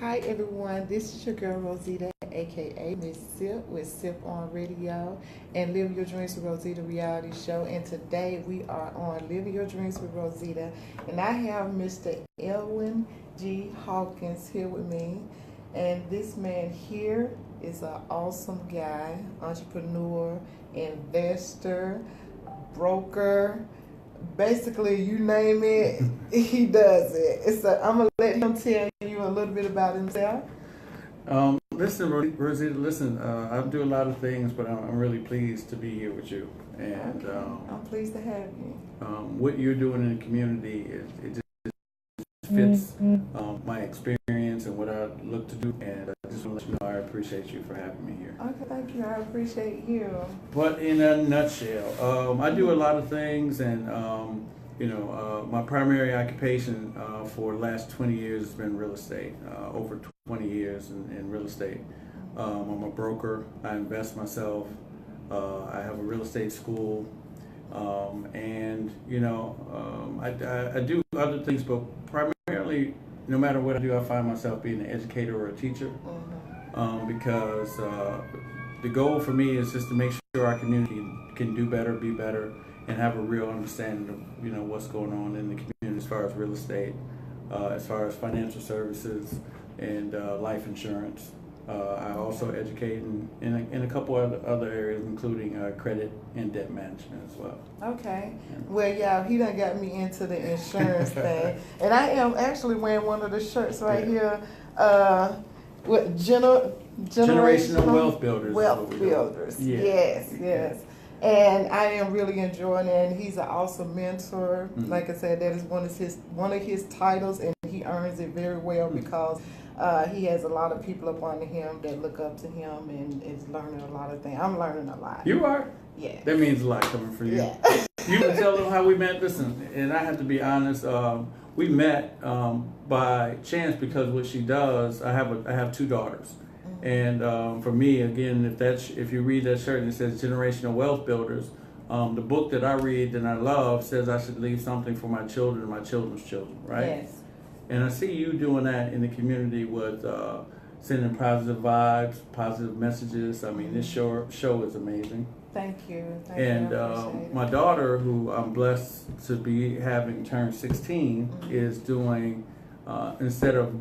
Hi everyone, this is your girl Rosita, aka Miss Sip with Sip on Radio and Live Your Dreams with Rosita reality show. And today we are on Live Your Dreams with Rosita, and I have Mr. Elvin Hawkins here with me. And this man here is an awesome guy, entrepreneur, investor, broker. Basically, you name it, he does it. I'm gonna let him tell you a little bit about himself. Listen, Rosita, listen, I do a lot of things, but I'm really pleased to be here with you. And Okay. I'm pleased to have you. what you're doing in the community, it just fits my experience and what I look to do. And I just want to let you know I appreciate you for having me here. Okay, thank you. I appreciate you. But in a nutshell, I do a lot of things, and my primary occupation for the last 20 years has been real estate. Over 20 years in real estate. I'm a broker. I invest myself. I have a real estate school, and I do other things, but primarily, no matter what I do, I find myself being an educator or a teacher. Because the goal for me is just to make sure our community can do better, be better, and have a real understanding of what's going on in the community as far as real estate, as far as financial services, and life insurance. I also educate in a couple other areas, including credit and debt management as well. Okay. Yeah. Well, yeah, he done got me into the insurance thing. And I am actually wearing one of the shirts right here. With generational wealth builders. Wealth builders. Yeah. Yes. And I am really enjoying it. And he's an awesome mentor. Mm-hmm. Like I said, that is one of his titles, and he earns it very well because he has a lot of people up under him that look up to him and is learning a lot of things. I'm learning a lot. You are? Yeah. That means a lot coming from you. Yeah. You can tell them how we met. Listen, and I have to be honest. We met by chance because what she does. I have two daughters, and for me, again, if you read that shirt and it says Generational Wealth Builders, the book that I read and I love says I should leave something for my children and my children's children, right? Yes. And I see you doing that in the community with sending positive vibes, positive messages. I mean, this show is amazing. Thank you. And I appreciate it. my daughter, who I'm blessed to be having turned 16, is doing, instead of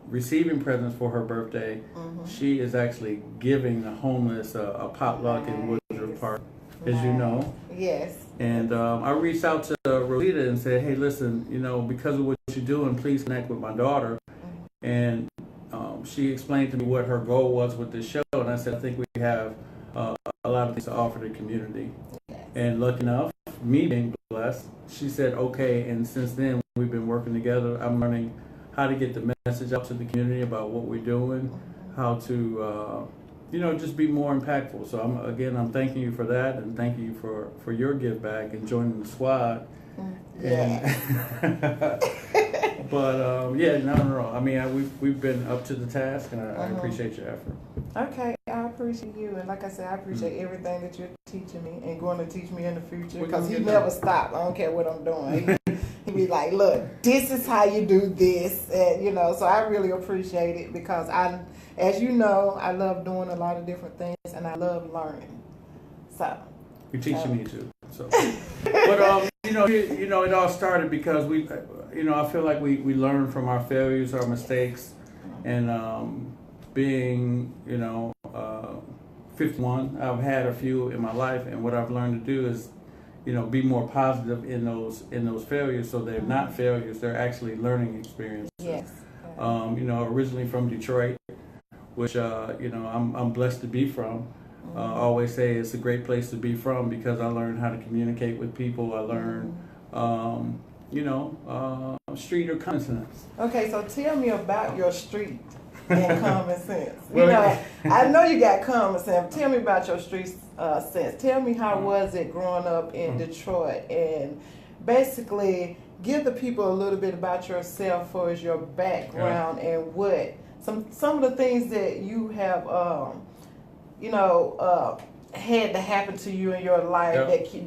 receiving presents for her birthday, she is actually giving the homeless a potluck in Woodruff Park, as you know. Yes. And I reached out to Rosita and said, hey, listen, because of what you're doing, please connect with my daughter. And she explained to me what her goal was with this show. And I said, I think we have a lot of things to offer the community. And lucky enough, me being blessed, she said, okay. And since then, we've been working together. I'm learning how to get the message out to the community about what we're doing, how to just be more impactful. So I'm thanking you for that, and thanking you for your give back and joining the squad. Yeah. But no. I mean, we've been up to the task, and I appreciate your effort. Okay, I appreciate you, and like I said, I appreciate everything that you're teaching me and going to teach me in the future, because he never stops. I don't care what I'm doing. He be like, look, this is how you do this, and so I really appreciate it, because as you know, I love doing a lot of different things, and I love learning. So you're teaching me too. So, but it all started because I feel like we learn from our failures, our mistakes, and being 51, I've had a few in my life, and what I've learned to do is be more positive in those failures, so they're not failures, they're actually learning experiences. Yes. Originally from Detroit, which I'm blessed to be from. I always say it's a great place to be from because I learned how to communicate with people. I learned, street or common sense. Okay, so tell me about your street and common sense. I know you got common sense. Tell me about your street sense. Tell me how was it growing up in Detroit, and basically give the people a little bit about yourself, for as your background and what some of the things that you have had to happen to you in your life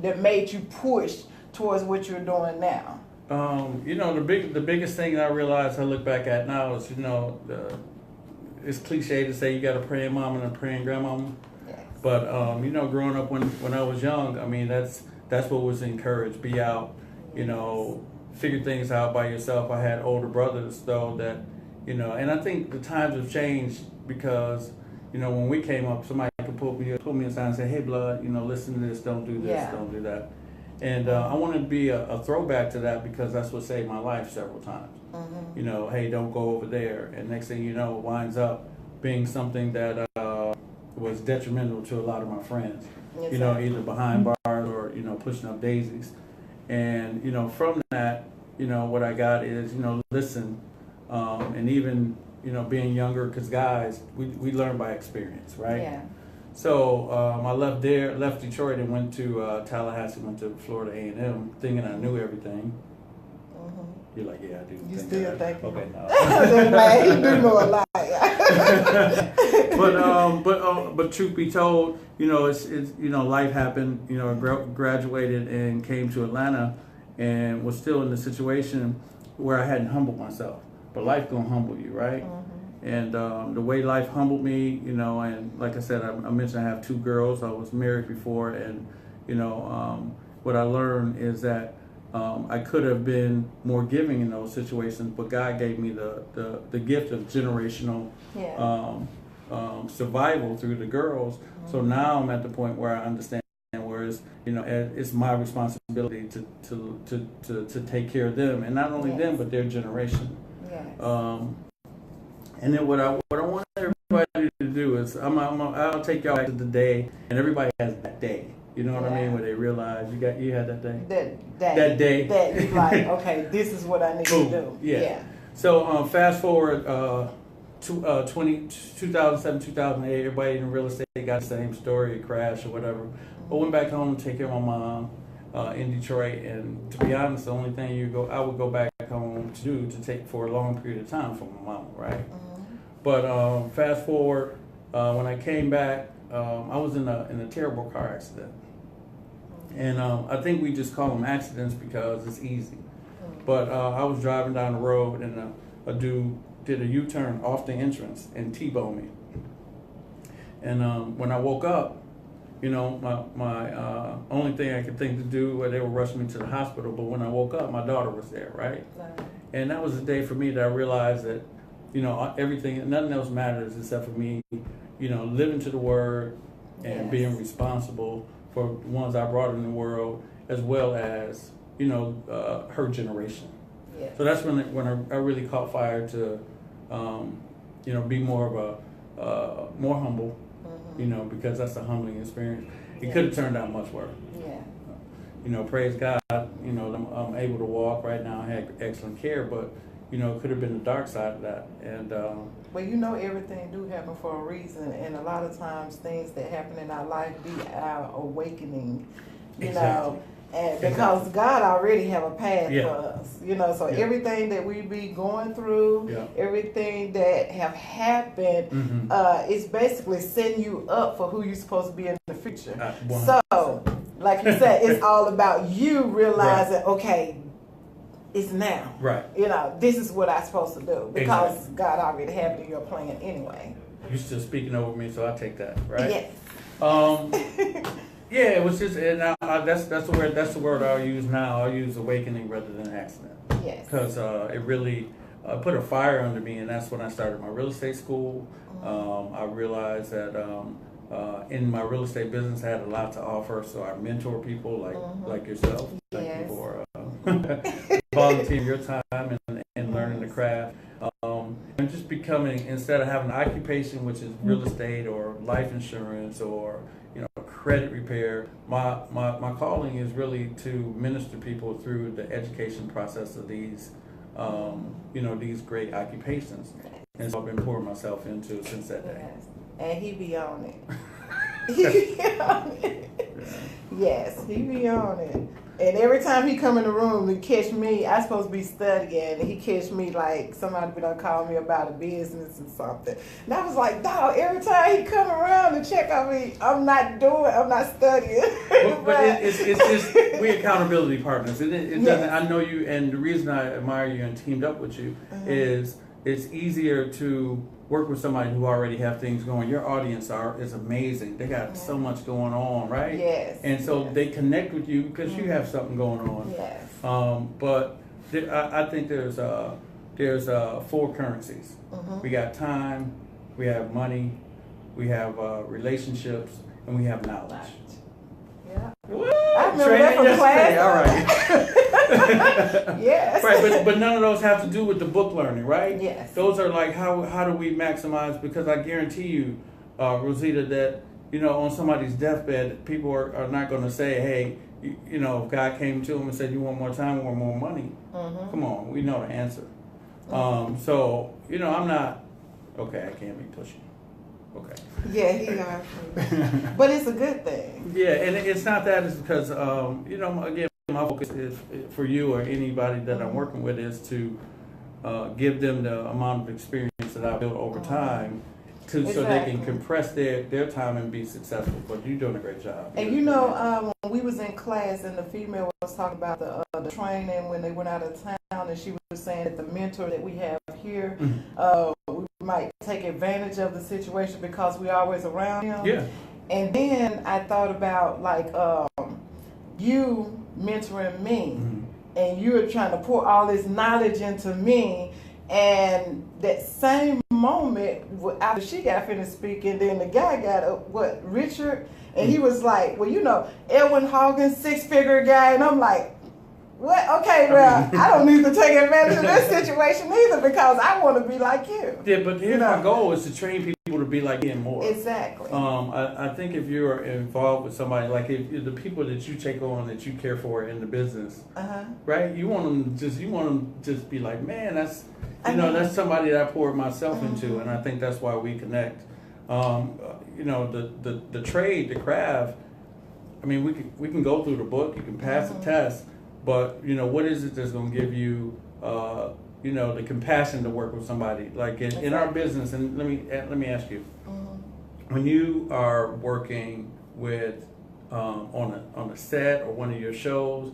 that made you push towards what you're doing now. You know, the biggest thing I realized I look back at now is, you know, it's cliche to say you got a praying mom and a praying grandmama. Yes. But you know, growing up when I was young, I mean, that's what was encouraged. Be out, you know, figure things out by yourself. I had older brothers though that, you know, and I think the times have changed because, you know, when we came up, somebody could pull me aside and say, "Hey, blood, you know, listen to this. Don't do this. Yeah. Don't do that." And I wanted to be a throwback to that because that's what saved my life several times. Mm-hmm. You know, hey, don't go over there. And next thing you know, it winds up being something that was detrimental to a lot of my friends. Yes, you know, sir. either behind bars or, you know, pushing up daisies. And, you know, from that, you know, what I got is, you know, listen. And even, you know, being younger, because guys, we learn by experience, right? Yeah. So I left Detroit and went to Tallahassee, went to Florida A&M, thinking I knew everything. Mm-hmm. You're like, yeah, I do. You still think? Okay, no. Man, you do know a lot. but truth be told, you know, it's you know, life happened. You know, graduated and came to Atlanta, and was still in the situation where I hadn't humbled myself. But life gonna humble you, right? Mm-hmm. And the way life humbled me, you know, and like I said, I mentioned I have 2 girls. I was married before, and you know, what I learned is that I could have been more giving in those situations, but God gave me the gift of generational survival through the girls. Mm-hmm. So now I'm at the point where I understand, whereas, you know, it's my responsibility to take care of them, and not only them, but their generation. Yes. And then what I want everybody to do is I'll take y'all back to the day, and everybody has that day. You know what I mean? Where they realize you had that day. That day. That you like, okay, this is what I need to do. Yeah. So fast forward to 2007, 2008. Everybody in real estate got the same story, a crash or whatever. Mm-hmm. I went back home to take care of my mom in Detroit, and to be honest, the only thing I would go back home to do to take for a long period of time for my mom, right? Mm-hmm. But fast forward, when I came back, I was in a terrible car accident, and I think we just call them accidents because it's easy. But I was driving down the road, and a dude did a U-turn off the entrance and T-boned me. And when I woke up, you know, my only thing I could think to do, they were rushing me to the hospital. But when I woke up, my daughter was there, right? And that was the day for me that I realized that, you know, nothing else matters except for me, you know, living to the word and being responsible for the ones I brought in the world, as well as, you know, her generation. Yes. So that's when I really caught fire to, you know, be more of more humble, you know, because that's a humbling experience. It could have turned out much worse. Yeah. You know, praise God, you know, I'm able to walk right now. I had excellent care, but, you know, it could have been the dark side of that. And well, you know, everything do happen for a reason, and a lot of times things that happen in our life be our awakening, you know, and because God already have a path for us, you know, so everything that we be going through, everything that have happened, is basically setting you up for who you're supposed to be in the future. So, like you said, it's all about you realizing, okay, it's now. Right. You know, this is what I'm supposed to do because God already have it in your plan anyway. You're still speaking over me, so I take that, right? Yes. Yeah, it was just, and that's the word I'll use now. I'll use awakening rather than accident. Yes. Because it really put a fire under me, and that's when I started my real estate school. I realized that in my real estate business, I had a lot to offer, so I mentor people like yourself. Thank you for volunteering your time and learning the craft. And just becoming, instead of having an occupation, which is real estate or life insurance or, you know, credit repair, my calling is really to minister people through the education process of these, you know, these great occupations. And so I've been pouring myself into since that day. Yes. And he be on it. He be on it. Yes, he be on it. And every time he come in the room to catch me, I supposed to be studying, and he catch me like somebody be done call me about a business or something. And I was like, dog, every time he come around to check on me, I'm not studying. but it's just, we accountability partners. It Yes. doesn't, I know you, and the reason I admire you and teamed up with you is it's easier to work with somebody who already have things going. Your audience is amazing. They got so much going on, right? Yes. And so they connect with you because you have something going on. Yes. But I think there's 4 currencies. We got time, we have money, we have relationships, and we have knowledge. Yeah. Woo! I remember that from class. All right. Yes. Right, but none of those have to do with the book learning, right? Yes. Those are like how do we maximize? Because I guarantee you, Rosita, that on somebody's deathbed, people are not going to say, hey, if God came to them and said, you want more time, you want more money. Come on, we know the answer. So I'm not okay. I can't be pushy. Okay. Yeah, he are. But it's a good thing. Yeah, and it's not that. It's because again, my focus is for you or anybody that I'm working with is to give them the amount of experience that I've built over time, so they can compress their time and be successful. But you're doing a great job. And when we was in class and the female was talking about the training when they went out of town, and she was saying that the mentor that we have here, we might take advantage of the situation because we're always around him. Yeah. And then I thought about like you mentoring me, and you're trying to pour all this knowledge into me, and that same moment after she got finished speaking, then the guy got Richard, and he was like, well, Elvin Hawkins, 6-figure guy, and I'm like, what? Okay, well, I don't need to take advantage of this situation either because I want to be like you. Yeah, but here's my goal is to train people to be like him more. Exactly. I think if you're involved with somebody, like if the people that you take on that you care for in the business, right? You want them just be like, man, that's that's somebody that I poured myself into, and I think that's why we connect. The trade, the craft. I mean, we can go through the book, you can pass the test. But what is it that's going to give you, the compassion to work with somebody like in our business? And let me ask you, when you are working with on a set or one of your shows,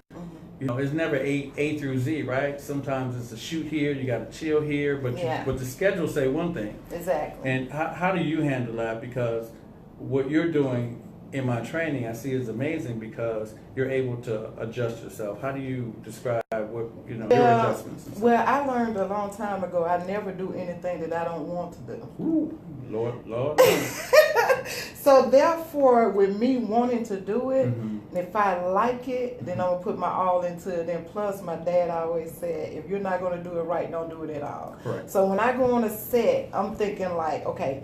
it's never A through Z, right? Sometimes it's a shoot here, you got to chill here, but the schedule say one thing. Exactly. And how do you handle that? Because what you're doing in my training, I see is amazing because you're able to adjust yourself. How do you describe what your adjustments? Well, I learned a long time ago. I never do anything that I don't want to do. Ooh, Lord. So therefore, with me wanting to do it, and if I like it, then I'm gonna put my all into it. And plus, my dad always said, if you're not gonna do it right, don't do it at all. Correct. So when I go on a set, I'm thinking like, okay,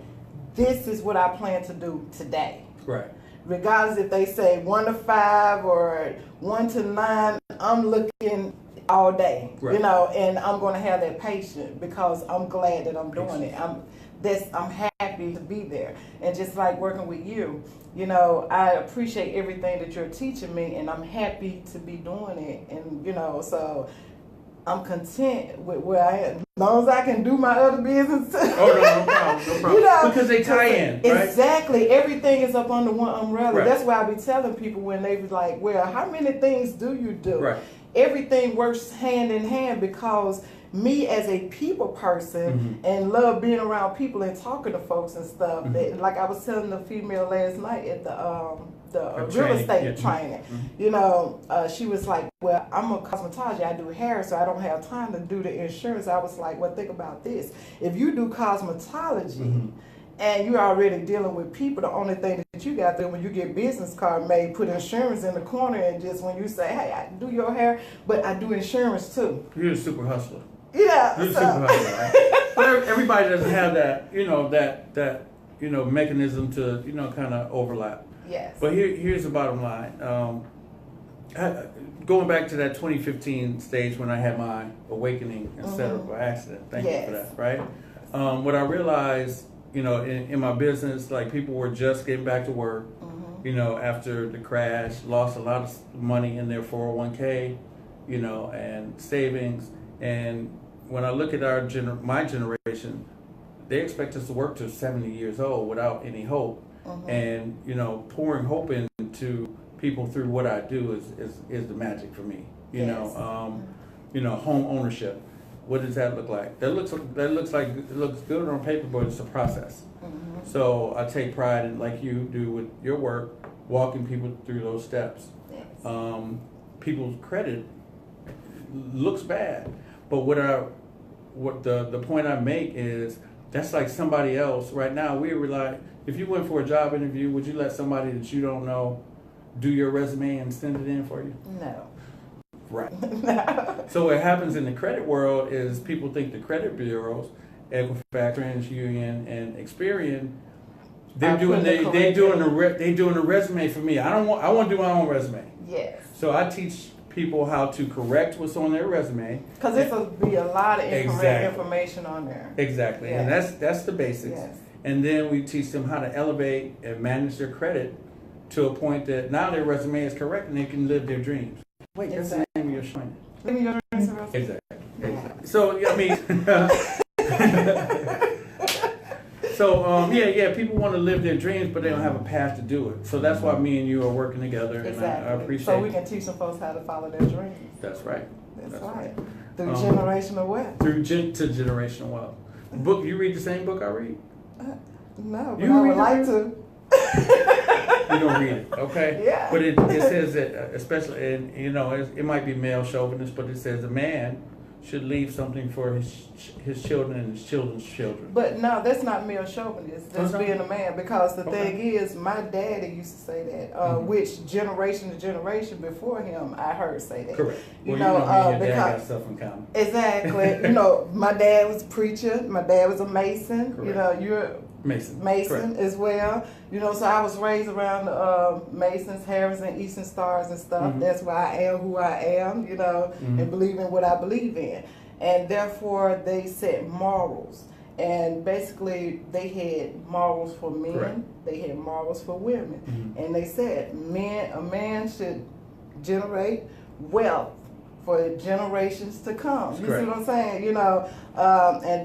this is what I plan to do today. Right. Regardless if they say 1 to 5 or 1 to 9, I'm looking all day, right. And I'm going to have that patience because I'm glad that I'm doing it. I'm happy to be there. And just like working with you, I appreciate everything that you're teaching me, and I'm happy to be doing it. And, so I'm content with where I am. As long as I can do my other business. No problem. Because they tie in, right? Exactly. Everything is up under one umbrella. Right. That's why I be telling people when they be like, well, how many things do you do? Right. Everything works hand in hand because me as a people person and love being around people and talking to folks and stuff. That, like I was telling the female last night at the real estate training, she was like, well, I'm a cosmetologist, I do hair, so I don't have time to do the insurance. I was like, well, think about this. If you do cosmetology and you're already dealing with people, the only thing that you got there when you get business card made, put insurance in the corner, and just when you say, hey, I do your hair, but I do insurance too. You're a super hustler. Yeah. You're a super hustler, right? But everybody doesn't have that, that mechanism to, kind of overlap. Yes. But here's the bottom line. Going back to that 2015 stage when I had my awakening instead of by accident. Thank you for that, right? What I realized, in my business, like people were just getting back to work. after the crash, lost a lot of money in their 401k, and savings. And when I look at my generation, they expect us to work to 70 years old without any hope. And pouring hope into people through what I do is the magic for me. Home ownership. What does that look like? It looks good on paper, but it's a process. So I take pride in, like you do with your work, walking people through those steps. Yes. People's credit looks bad, but what the point I make is that's like somebody else. Right now, we rely. If you went for a job interview, would you let somebody that you don't know do your resume and send it in for you? No. Right. No. So what happens in the credit world is people think the credit bureaus, Equifax, TransUnion, and Experian, they're doing the resume for me. I want to do my own resume. Yes. So I teach people how to correct what's on their resume. Because there'll be a lot of incorrect information on there. Exactly. Yeah. And that's the basics. Yes. And then we teach them how to elevate and manage their credit to a point that now their resume is correct and they can live their dreams. Wait, that's the name of your show. Living your dreams. Exactly. So, I mean, people want to live their dreams, but they don't have a path to do it. So that's why me and you are working together, and I appreciate it. So we can teach some folks how to follow their dreams. That's right. That's right. Through generational wealth. To generational wealth. Book, you read the same book I read? No, but I would like to. You don't read it, okay? Yeah. But it says that, especially, and it might be male chauvinist, but it says a man should leave something for his children and his children's children. But no, that's not male chauvinist. That's being a man. Because the thing is, my daddy used to say that, which generation to generation before him, I heard say that. Correct. Well, me and your dad got stuff in common. Exactly. My dad was a preacher. My dad was a Mason. Correct. You're Mason Correct. As well. So I was raised around Masons, Harrison, Eastern Stars and stuff. That's why I am who I am, and believe in what I believe in. And therefore they set morals. And basically they had morals for men, Correct. They had morals for women. And they said a man should generate wealth for generations to come. You see what I'm saying? And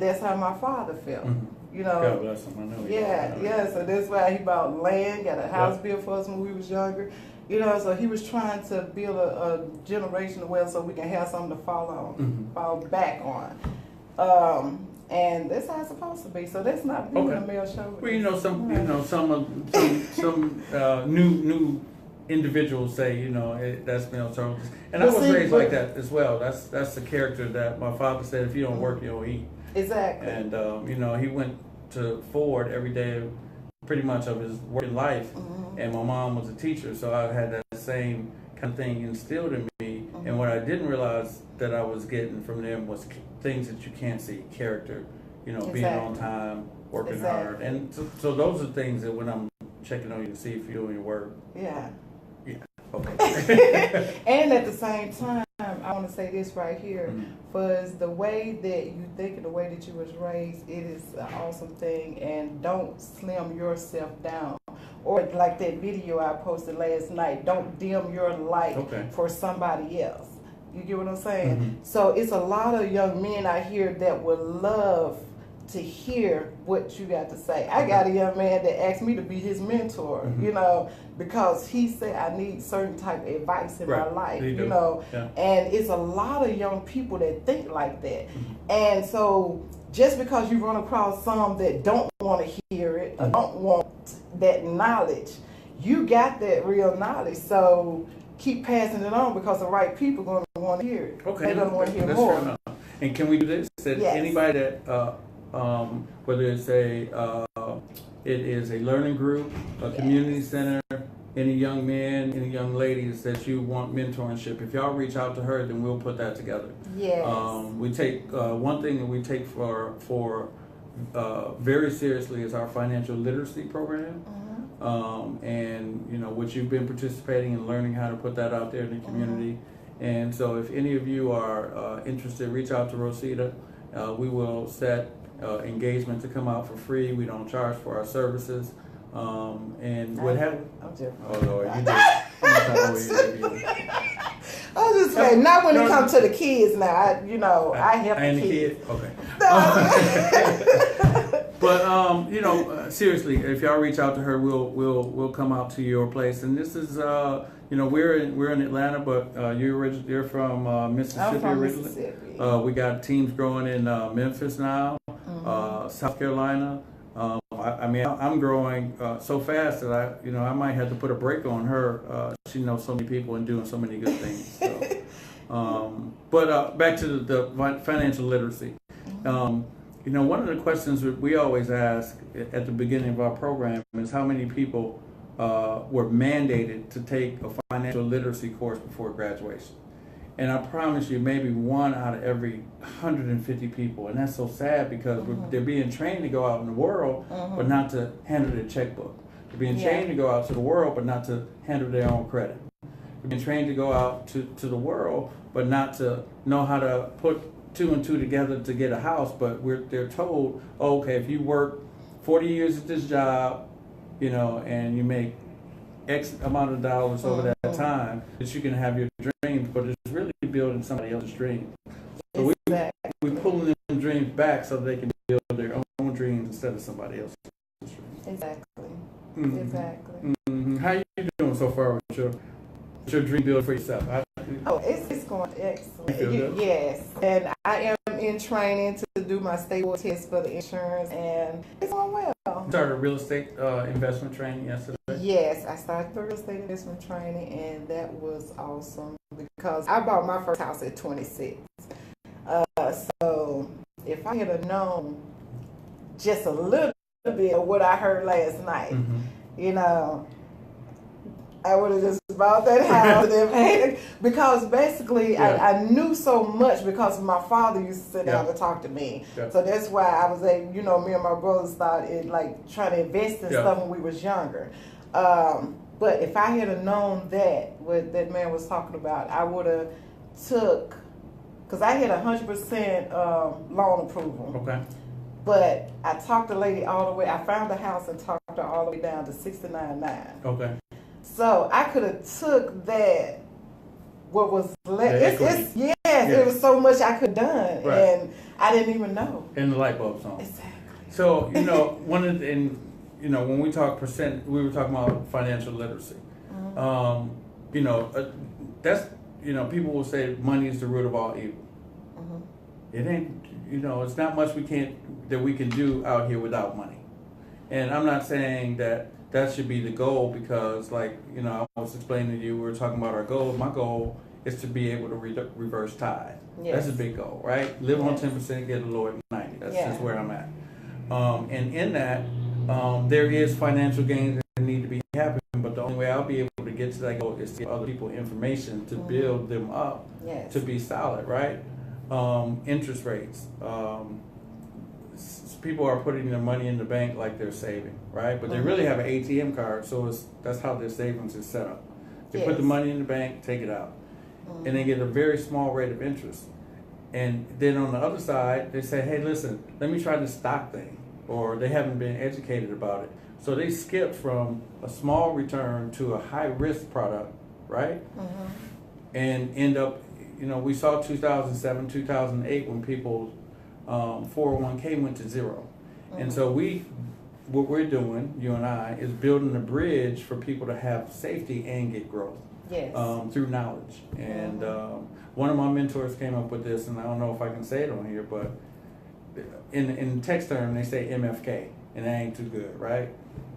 that's how my father felt. God bless him. I know. Yeah. So that's why he bought land, got a house built for us when we was younger. So he was trying to build a generation of wealth so we can have something to fall back on. And that's how it's supposed to be. So that's not being a male show. Well, some new individuals say, that's male chauvinist. And I was raised like that as well. That's the character that my father said, if you don't work, you don't eat. Exactly. And, he went to Ford every day, pretty much of his working life. And my mom was a teacher, so I had that same kind of thing instilled in me. And what I didn't realize that I was getting from them was things that you can't see, character, being on time, working hard. And so those are things that when I'm checking on you to see if you're doing your work. Yeah. Okay. And at the same time, I want to say this right here, was the way that you think and the way that you was raised, it is an awesome thing, and don't slim yourself down. Or like that video I posted last night, don't dim your light for somebody else. You get what I'm saying? So it's a lot of young men out here that would love to hear what you got to say. I got a young man that asked me to be his mentor, because he said I need certain type of advice in my life, and it's a lot of young people that think like that. And so just because you run across some that don't want to hear it, or don't want that knowledge, you got that real knowledge. So keep passing it on, because the right people are going to want to hear it. Okay. They're going to want to hear That's more. Fair enough. And can we do this? That anybody that whether it's it is a learning group, a community center, any young men, any young ladies that you want mentorship, if y'all reach out to her, then we'll put that together. Yes. We take one thing that we take for very seriously is our financial literacy program. And which you've been participating and learning how to put that out there in the community. And so if any of you are interested, reach out to Rosita. We will set engagement to come out for free. We don't charge for our services. And what happened? I'm joking. Oh Lord, you did. I'm not trying to hold you. I was just saying, not when it comes to the kids now. I help I ain't the a kids. kid? Okay. But seriously, if y'all reach out to her, we'll come out to your place. And this is we're in Atlanta, but you're from Mississippi. I'm from originally. Mississippi. We got teams growing in Memphis now, South Carolina. I'm growing so fast that I might have to put a break on her. She knows so many people and doing so many good things. So. But back to the financial literacy. One of the questions that we always ask at the beginning of our program is how many people were mandated to take a financial literacy course before graduation. And I promise you, maybe 1 out of every 150 people. And that's so sad because they're being trained to go out in the world, but not to handle their checkbook. They're being trained to go out to the world, but not to handle their own credit. They're being trained to go out to the world, but not to know how to put 2 and 2 together to get a house. But they're told, okay, if you work 40 years at this job, and you make X amount of dollars over that time, that you can have your dreams, but it's really building somebody else's dream. So we pulling them dreams back so they can build their own dreams instead of somebody else's dreams. Exactly. Exactly. How you doing so far with your dream build for yourself? It's going excellent. Yes, and I am in training to do my stable test for the insurance, and it's going well. You started real estate investment training yesterday? Yes, I started the real estate investment training, and that was awesome because I bought my first house at 26. So if I had known just a little bit of what I heard last night, I would have just bought that house and paid it. Because basically I knew so much because my father used to sit down and talk to me. So that's why I was able, me and my brothers started trying to invest in stuff when we was younger. But if I had known what that man was talking about, I would have because I had 100% loan approval. Okay. But I talked the lady all the way, I found the house and talked her all the way down to 69.9. Okay. So I could have took that, what was left. It was so much I could have done, and I didn't even know. And the light bulb's on. Exactly. So, one of the, when we talk we were talking about financial literacy. That's, people will say money is the root of all evil. It ain't, it's not much we can do out here without money. And I'm not saying that should be the goal because, I was explaining to you, we were talking about our goals. My goal is to be able to reverse tithe. Yes. That's a big goal, right? Live on 10%, get a Lord 90. That's just where I'm at. And in that, there is financial gains that need to be happening, but the only way I'll be able to get to that goal is to give other people information to build them up to be solid, right? Interest rates. People are putting their money in the bank like they're saving, right? But they really have an ATM card, so that's how their savings is set up. They put the money in the bank, take it out, and they get a very small rate of interest. And then on the other side, they say, hey, listen, let me try this stock thing, or they haven't been educated about it. So they skip from a small return to a high-risk product, right? And end up, we saw 2007, 2008 when people's 401k went to zero. And so what we're doing, you and I, is building a bridge for people to have safety and get growth through knowledge. And one of my mentors came up with this, and I don't know if I can say it on here, but in text term, they say MFK, and that ain't too good, right?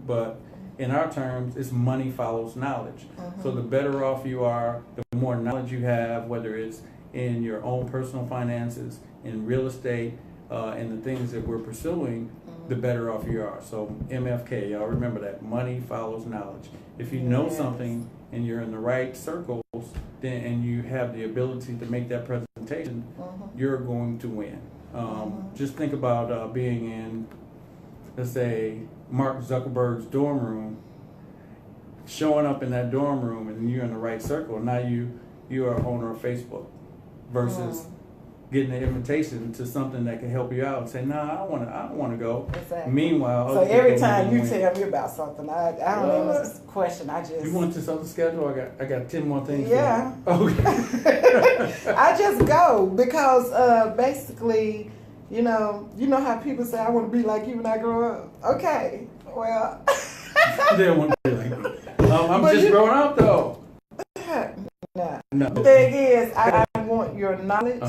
But in our terms, it's money follows knowledge. So the better off you are, the more knowledge you have, whether it's in your own personal finances, in real estate, and the things that we're pursuing, the better off you are. So MFK, y'all remember that. Money follows knowledge. If you know something and you're in the right circles, and you have the ability to make that presentation, you're going to win. Just think about being in, let's say, Mark Zuckerberg's dorm room, showing up in that dorm room, and you're in the right circle. Now you are owner of Facebook versus getting an invitation to something that can help you out and say, nah, I don't want to go. Exactly. Meanwhile, so every time you tell me about something, I don't even question. I just, you want this other schedule? I got 10 more things. Yeah. Okay. I just go because basically, you know how people say I want to be like you when I grow up. Okay, well. They don't want to be like me. I'm just growing up though. No. The thing is, I want your knowledge.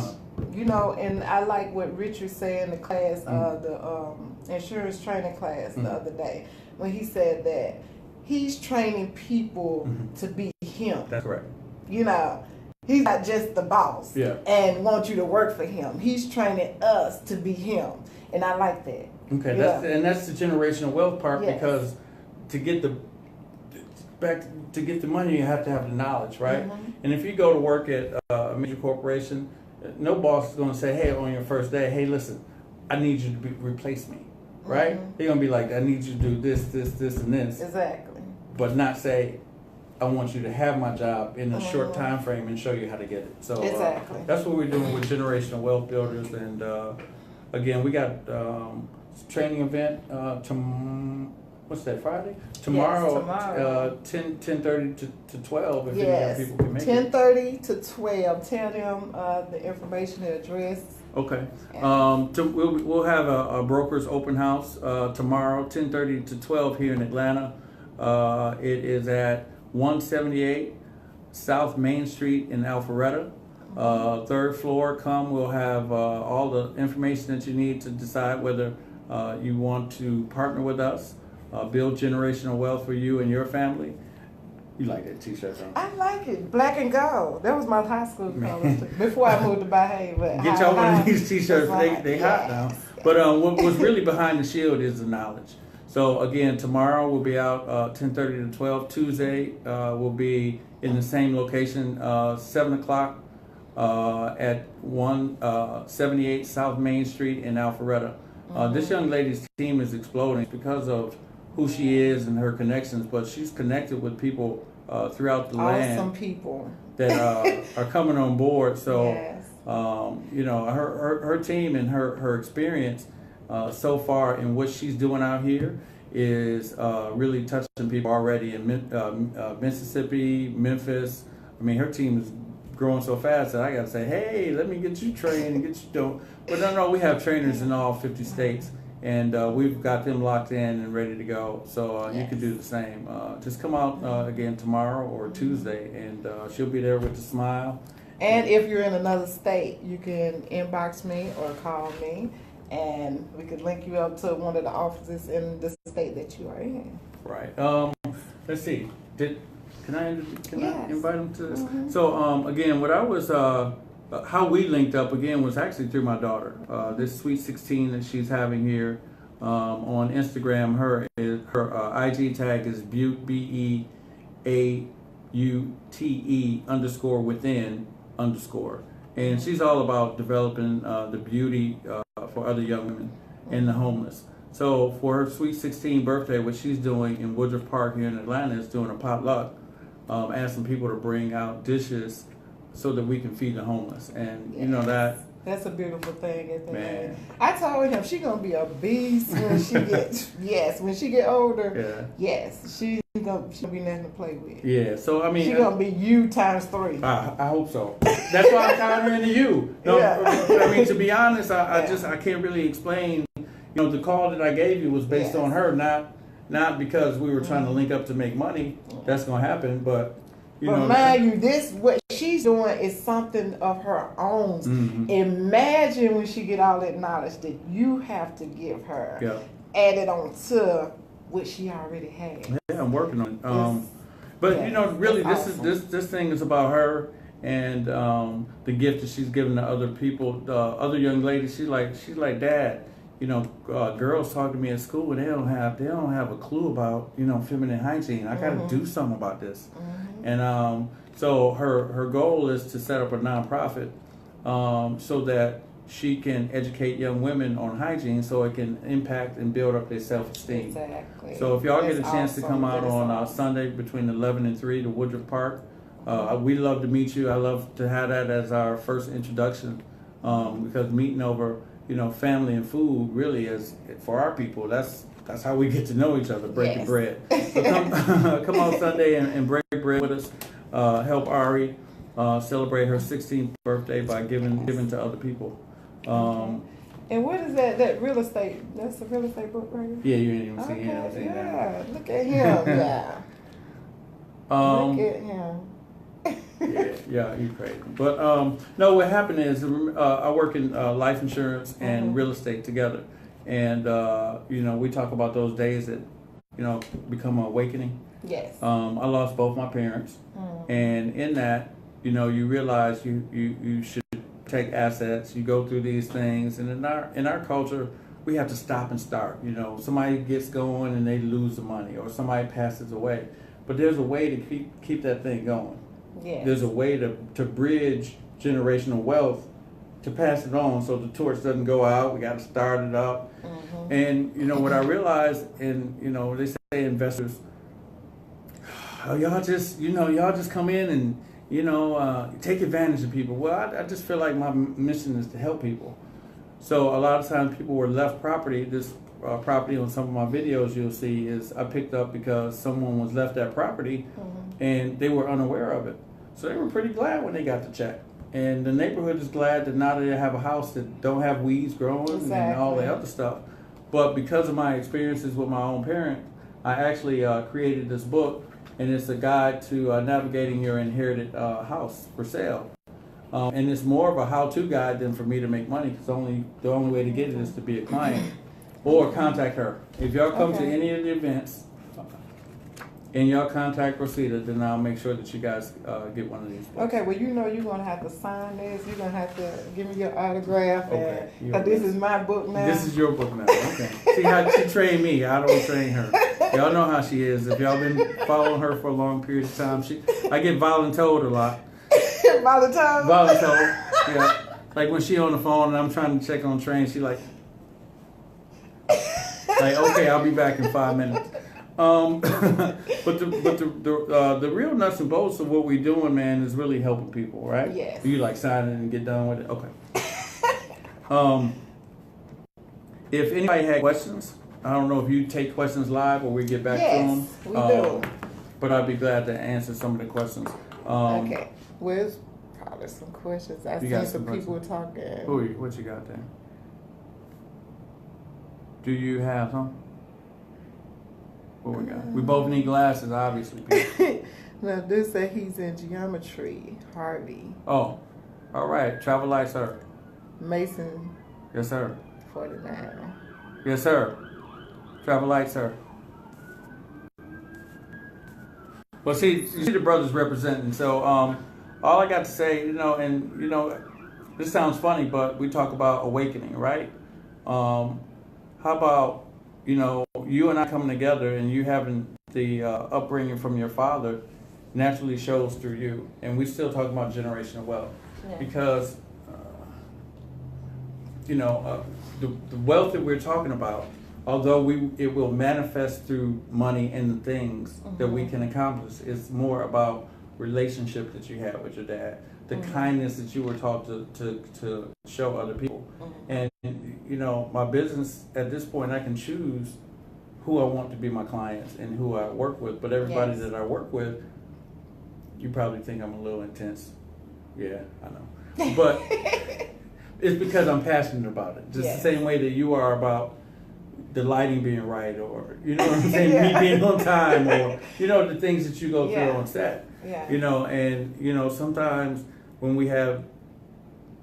And I like what Richard said in the class, the insurance training class the other day, when he said that he's training people to be him. That's correct. He's not just the boss and want you to work for him. He's training us to be him, and I like that. Okay, that's the generational wealth part because to get the money, you have to have the knowledge, right? And if you go to work at a major corporation, no boss is going to say, hey, on your first day, hey, listen, I need you to replace me, right? They're going to be like, I need you to do this, and this. Exactly. But not say, I want you to have my job in a short time frame and show you how to get it. So that's what we're doing with Generational Wealth Builders. And again, we got training event what's that, Friday? Tomorrow. 10:30 to 12 if any other people can make 10:30 to 12. Tell them the information and address. Okay. We'll have a broker's open house tomorrow, 10:30 to 12 here in Atlanta. It is at 178 South Main Street in Alpharetta. Third floor. We'll have all the information that you need to decide whether you want to partner with us. Build generational wealth for you and your family. You like that t-shirt, don't you? I like it. Black and gold. That was my high school colors before I moved to Bahia. But get y'all one of these t-shirts. They hot now. But what's really behind the shield is the knowledge. So again, tomorrow we'll be out 10:30 to 12. Tuesday we'll be in the same location, 7 o'clock at 178 South Main Street in Alpharetta. This young lady's team is exploding because of who she is and her connections, but she's connected with people throughout the land. Awesome people that are coming on board. So, her team and her experience so far in what she's doing out here is really touching people already in Mississippi, Memphis. I mean, her team is growing so fast that I got to say, hey, let me get you trained and get you doing. But no, we have trainers in all 50 states. And we've got them locked in and ready to go. So you can do the same. Just come out again tomorrow or Tuesday, and she'll be there with a smile. And if you're in another state, you can inbox me or call me, and we could link you up to one of the offices in the state that you are in. Right. Let's see. Can I invite them to this? So again, what I was... how we linked up again was actually through my daughter. This Sweet 16 that she's having here on Instagram. Her IG tag is Butte BEAUTE_within_, and she's all about developing the beauty for other young women and the homeless. So for her Sweet 16 birthday, what she's doing in Woodruff Park here in Atlanta is doing a potluck, asking people to bring out dishes so that we can feed the homeless. And that's a beautiful thing, isn't it? Man. I told him she's gonna be a beast when she gets when she get older. Yes, she's gonna be nothing to play with. Yeah, so I mean, she's gonna be you times 3. I hope so. That's why I'm calling her into you. No, I mean, to be honest, I can't really explain. The call that I gave you was based on her, not because we were trying to link up to make money. That's gonna happen, but. Mind you, what she's doing is something of her own. Imagine when she get all that knowledge that you have to give her, added on to what she already had. Yeah, I'm working on it. But really, this thing is about her and the gift that she's given to other people. Other young ladies, she's like, Dad. Girls talk to me at school and they don't have a clue about feminine hygiene. I got to do something about this. And so her goal is to set up a nonprofit so that she can educate young women on hygiene so it can impact and build up their self-esteem. Exactly. So if y'all get a chance to come out on Sunday between 11 and 3 to Woodruff Park, we'd love to meet you. I love to have that as our first introduction because meeting over, family and food really is, for our people, that's how we get to know each other, breaking bread. So come on Sunday and break bread with us. Help Ari celebrate her 16th birthday by giving to other people. And what is that real estate? That's a real estate book right here? Yeah, you ain't even seen him. Yeah, look at him. Yeah. Look at him. yeah, you crazy. But no, what happened is I work in life insurance and real estate together, and we talk about those days that become an awakening. Yes. I lost both my parents, and in that, you realize you should take assets. You go through these things, and in our culture, we have to stop and start. Somebody gets going and they lose the money, or somebody passes away, but there's a way to keep that thing going. Yes. There's a way to bridge generational wealth, to pass it on so the torch doesn't go out. We got to start it up. And what I realized, and they say investors, y'all just come in and take advantage of people. Well, I just feel like my mission is to help people. So a lot of times people were left property. This property on some of my videos you'll see is I picked up because someone was left that property and they were unaware of it. So they were pretty glad when they got the check. And the neighborhood is glad that now they have a house that don't have weeds growing and all the other stuff. But because of my experiences with my own parent, I actually created this book, and it's a guide to navigating your inherited house for sale. And it's more of a how-to guide than for me to make money, because the only way to get it is to be a client or contact her. If y'all come to any of the events and y'all contact Rosita, then I'll make sure that you guys get one of these books. Okay, well, you're going to have to sign this. You're going to have to give me your autograph. Okay. This is my book now. This is your book now. Okay. See how she trained me. I don't train her. Y'all know how she is. If y'all been following her for a long period of time, I get voluntold a lot. Voluntold? Voluntold, yeah. Like when she on the phone and I'm trying to check on train, she like, okay, I'll be back in 5 minutes. But the real nuts and bolts of what we're doing, man, is really helping people, right? Yes. You like sign it and get done with it? Okay. If anybody had questions, I don't know if you take questions live or we get back to them. Yes, we do. But I'd be glad to answer some of the questions. Okay. Where's probably some questions? I see some people talking. What you got there? Do you have some? What we got? We both need glasses, obviously. Now, this said he's in geometry. Harvey. Oh, all right. Travel light, sir. Mason. Yes, sir. 49. Yes, sir. Travel light, sir. Well, see, you see the brothers representing. So, all I got to say, this sounds funny, but we talk about awakening, right? How about, you and I coming together and you having the upbringing from your father naturally shows through you. And we still talk about generational wealth. Yeah. Because, the wealth that we're talking about, although it will manifest through money and the things that we can accomplish, it's more about relationship that you have with your dad, the kindness that you were taught to show other people. And, my business, at this point, I can choose who I want to be my clients and who I work with. But everybody that I work with, you probably think I'm a little intense. Yeah, I know. But it's because I'm passionate about it. Just the same way that you are about the lighting being right, or, what I'm saying, me being on time, or, the things that you go through on set. Yeah. And, sometimes when we have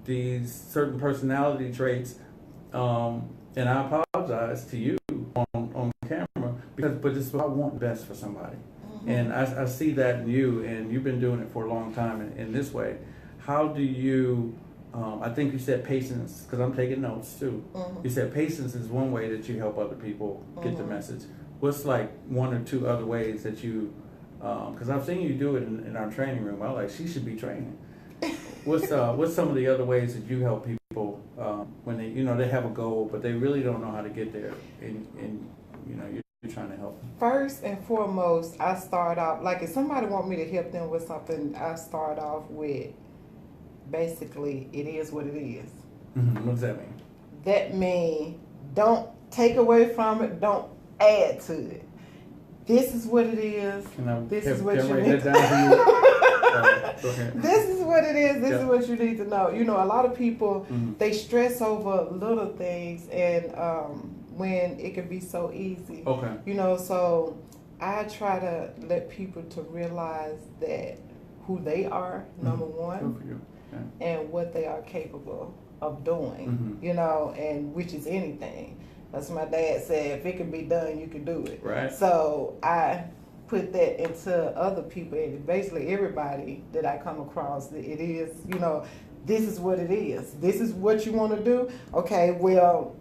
these certain personality traits, and I apologize to you on camera, but it's I want the best for somebody. And I see that in you, and you've been doing it for a long time in this way. How do you, I think you said patience, because I'm taking notes too. You said patience is one way that you help other people get the message. What's like one or two other ways that you, because I've seen you do it in our training room. I'm like, she should be training. What's some of the other ways that you help people when they have a goal, but they really don't know how to get there, and you're trying to help them? First and foremost, I start off, like if somebody want me to help them with something, I start off with basically it is what it is. What does that mean? That means don't take away from it, don't add to it. This is what it is. This is what you need. Go ahead. This is what it is. This is what you need to know. You know, a lot of people, they stress over little things, and when it can be so easy. Okay. You know, so I try to let people to realize that who they are, number one, Good for you. and what they are capable of doing. You know, and which is anything. That's what my dad said. If it can be done, you can do it. Right. So I put that into other people, and basically everybody that I come across. It is, you know, this is what it is. This is what you want to do. Okay, well,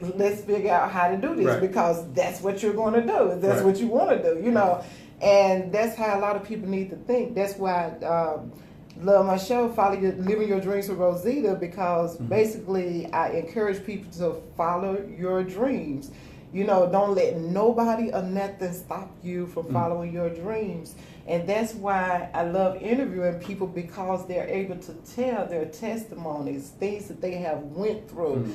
let's figure out how to do this, because that's what you're going to do. That's what you want to do, you know. And that's how a lot of people need to think. That's why I love my show, Living Your Dreams with Rosita, because basically I encourage people to follow your dreams. You know, don't let nobody or nothing stop you from following your dreams. And that's why I love interviewing people, because they're able to tell their testimonies, things that they have went through.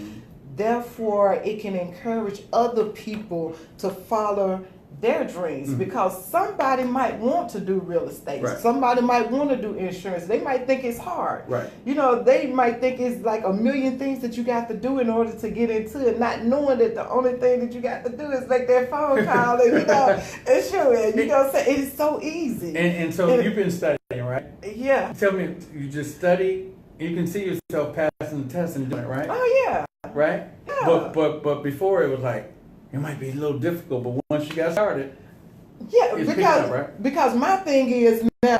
Therefore, it can encourage other people to follow their dreams, because somebody might want to do real estate. Somebody might want to do insurance. They might think it's hard. You know, they might think it's like a million things that you got to do in order to get into it, not knowing that the only thing that you got to do is make that phone call and, you know, and sure, you know, so it's so easy. And so you've been studying, right? Yeah. Tell me, you just study, you can see yourself passing the test and doing it, right? Oh, yeah. Right? Yeah. But before it was like, it might be a little difficult, but once you got started, yeah, it's picked up, right? Because my thing is now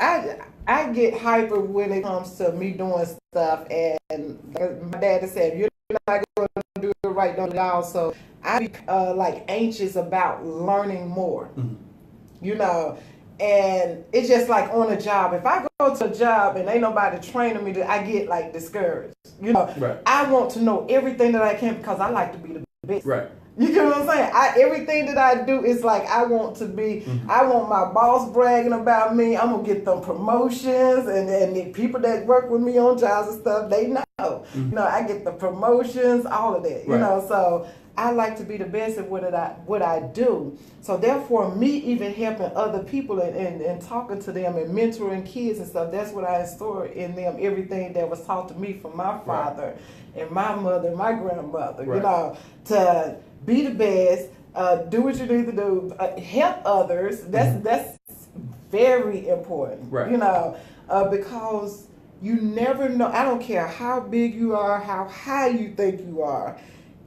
I get hyper when it comes to me doing stuff, and my dad said, you're not going to do it right, don't it all. So I be like anxious about learning more, you know. And it's just like on a job. If I go to a job and ain't nobody training me, I get like discouraged. You know, I want to know everything that I can, because I like to be the best. Right. You get what I'm saying? Everything that I do is like I want to be. I want my boss bragging about me. I'm gonna get them promotions, and the people that work with me on jobs and stuff, they know. You know, I get the promotions, all of that. You know, so I like to be the best at what I do. So therefore, me even helping other people and talking to them and mentoring kids and stuff, that's what I install in them. Everything that was taught to me from my father and my mother, and my grandmother. You know, to be the best, do what you need to do, help others. That's very important. You know, because you never know. I don't care how big you are, how high you think you are.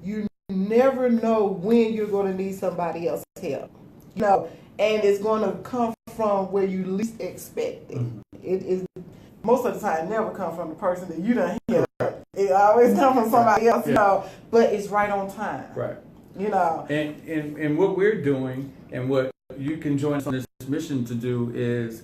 You never know when you're going to need somebody else's help. You know, and it's going to come from where you least expect it. It is most of the time never come from the person that you done hear. It always comes from somebody else. You know, but it's right on time. Right. You know, and what we're doing, and what you can join us on this mission to do, is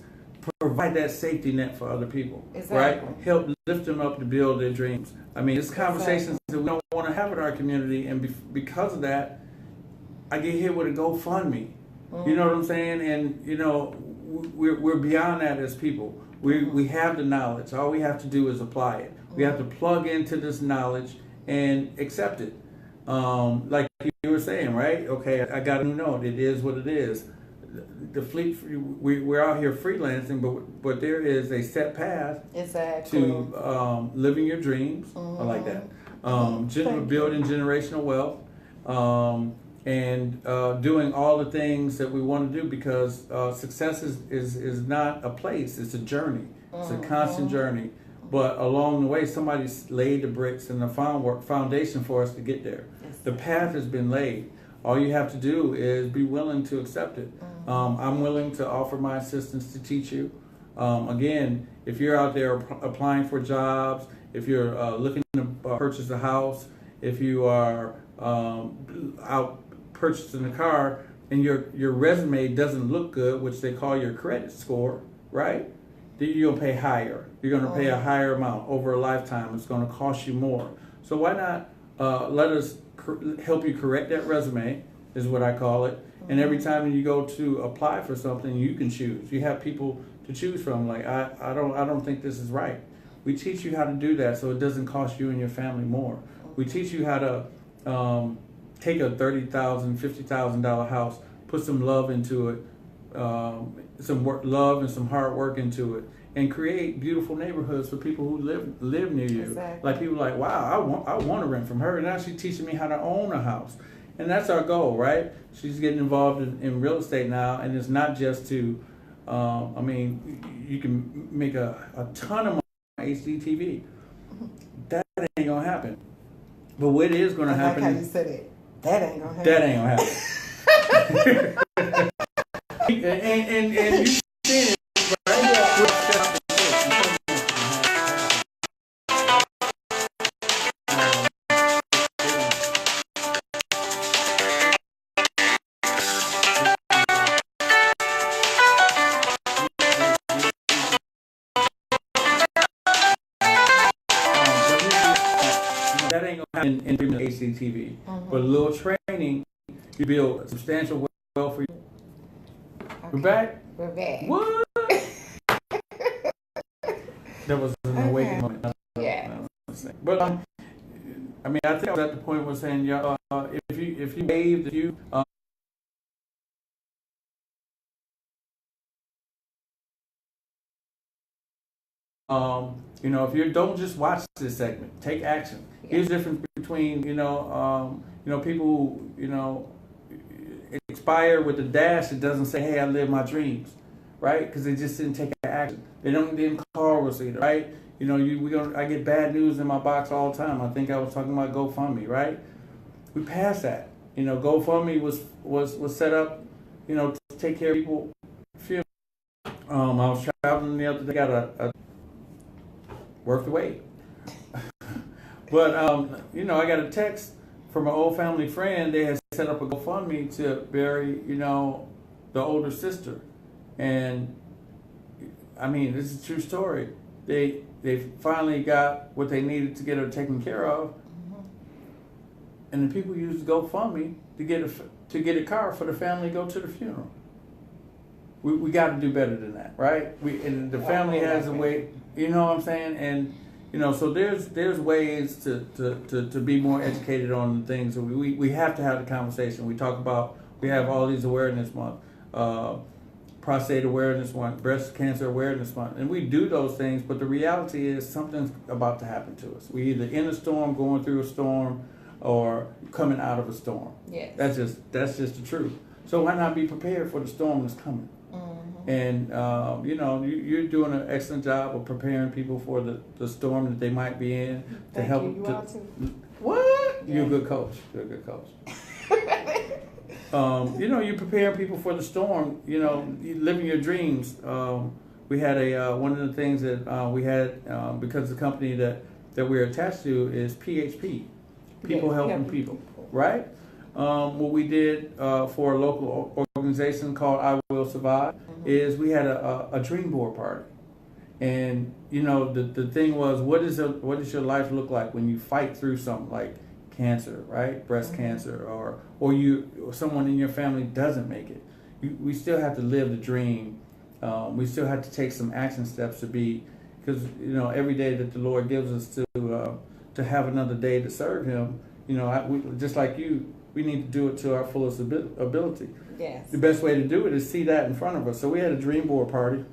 provide that safety net for other people. Right? Help lift them up to build their dreams. I mean, it's conversations that we don't want to have in our community, and because of that, I get hit with a GoFundMe. You know what I'm saying? And you know, we're beyond that as people. We have the knowledge. All we have to do is apply it. We have to plug into this knowledge and accept it. Like you were saying, right? Okay, I got to know it is what it is. The we're out here freelancing, but there is a set path to living your dreams. I like that. Building generational wealth, and doing all the things that we want to do, because success is not a place, it's a journey. It's a constant journey. But along the way, somebody's laid the bricks and the foundation for us to get there. The path has been laid. All you have to do is be willing to accept it. I'm willing to offer my assistance to teach you. Again, if you're out there applying for jobs, if you're looking to purchase a house, if you are out purchasing a car and your resume doesn't look good, which they call your credit score, right? Then you're going to pay higher. You're going to pay a higher amount over a lifetime. It's going to cost you more. So why not let us help you correct that resume, is what I call it. And every time you go to apply for something, you can choose. You have people to choose from. Like I don't think this is right. We teach you how to do that so it doesn't cost you and your family more. We teach you how to take a $30,000, $50,000 house, put some love into it, love and some hard work into it, and create beautiful neighborhoods for people who live near you. Exactly. Like people like, wow, I want to rent from her. Now she's teaching me how to own a house. And that's our goal, right? She's getting involved in real estate now, and it's not just to, you can make a ton of money on HDTV. That ain't gonna happen. But what is gonna happen? Like how you said it. That ain't gonna happen. That ain't gonna happen. and you see it, right? That ain't gonna happen in HDTV. But a little training, you build substantial wealth for you. Okay. We're back? We're back. What? That was an awakening moment. Yeah. But I think I was at the point where saying, if you waved, if you if you don't just watch this segment, take action. Yeah. Here's the difference between people who expire with a dash. It doesn't say, "Hey, I live my dreams," right? Because they just didn't take action. They didn't call Rosita, right? I get bad news in my box all the time. I think I was talking about GoFundMe, right? We passed that. GoFundMe was set up, to take care of people. I was traveling the other day, got a worth the wait. But I got a text from an old family friend. They had set up a GoFundMe to bury, the older sister, and this is a true story. They finally got what they needed to get her taken care of, and the people used GoFundMe to get a car for the family to go to the funeral. We got to do better than that, right? And the family has a way, you know what I'm saying? And so there's ways to be more educated on things. We have to have the conversation. We have all these awareness month, prostate awareness month, breast cancer awareness month, and we do those things. But the reality is something's about to happen to us. We either in a storm, going through a storm, or coming out of a storm. Yes. That's just the truth. So why not be prepared for the storm that's coming? And you're doing an excellent job of preparing people for the storm that they might be in. Thank you. You are too. What? Yeah. You're a good coach. You're a good coach. You're preparing people for the storm. Living your dreams. We had one of the things that we had because the company that we're attached to is PHP, People Helping People, right? What we did for a local organization called I Will Survive is we had a dream board party, and the thing was, what does your life look like when you fight through something like cancer, right? Breast cancer, or someone in your family doesn't make it. We still have to live the dream. We still have to take some action steps because every day that the Lord gives us to have another day to serve Him. Just like you. We need to do it to our fullest ability. Yes. The best way to do it is see that in front of us. So we had a dream board party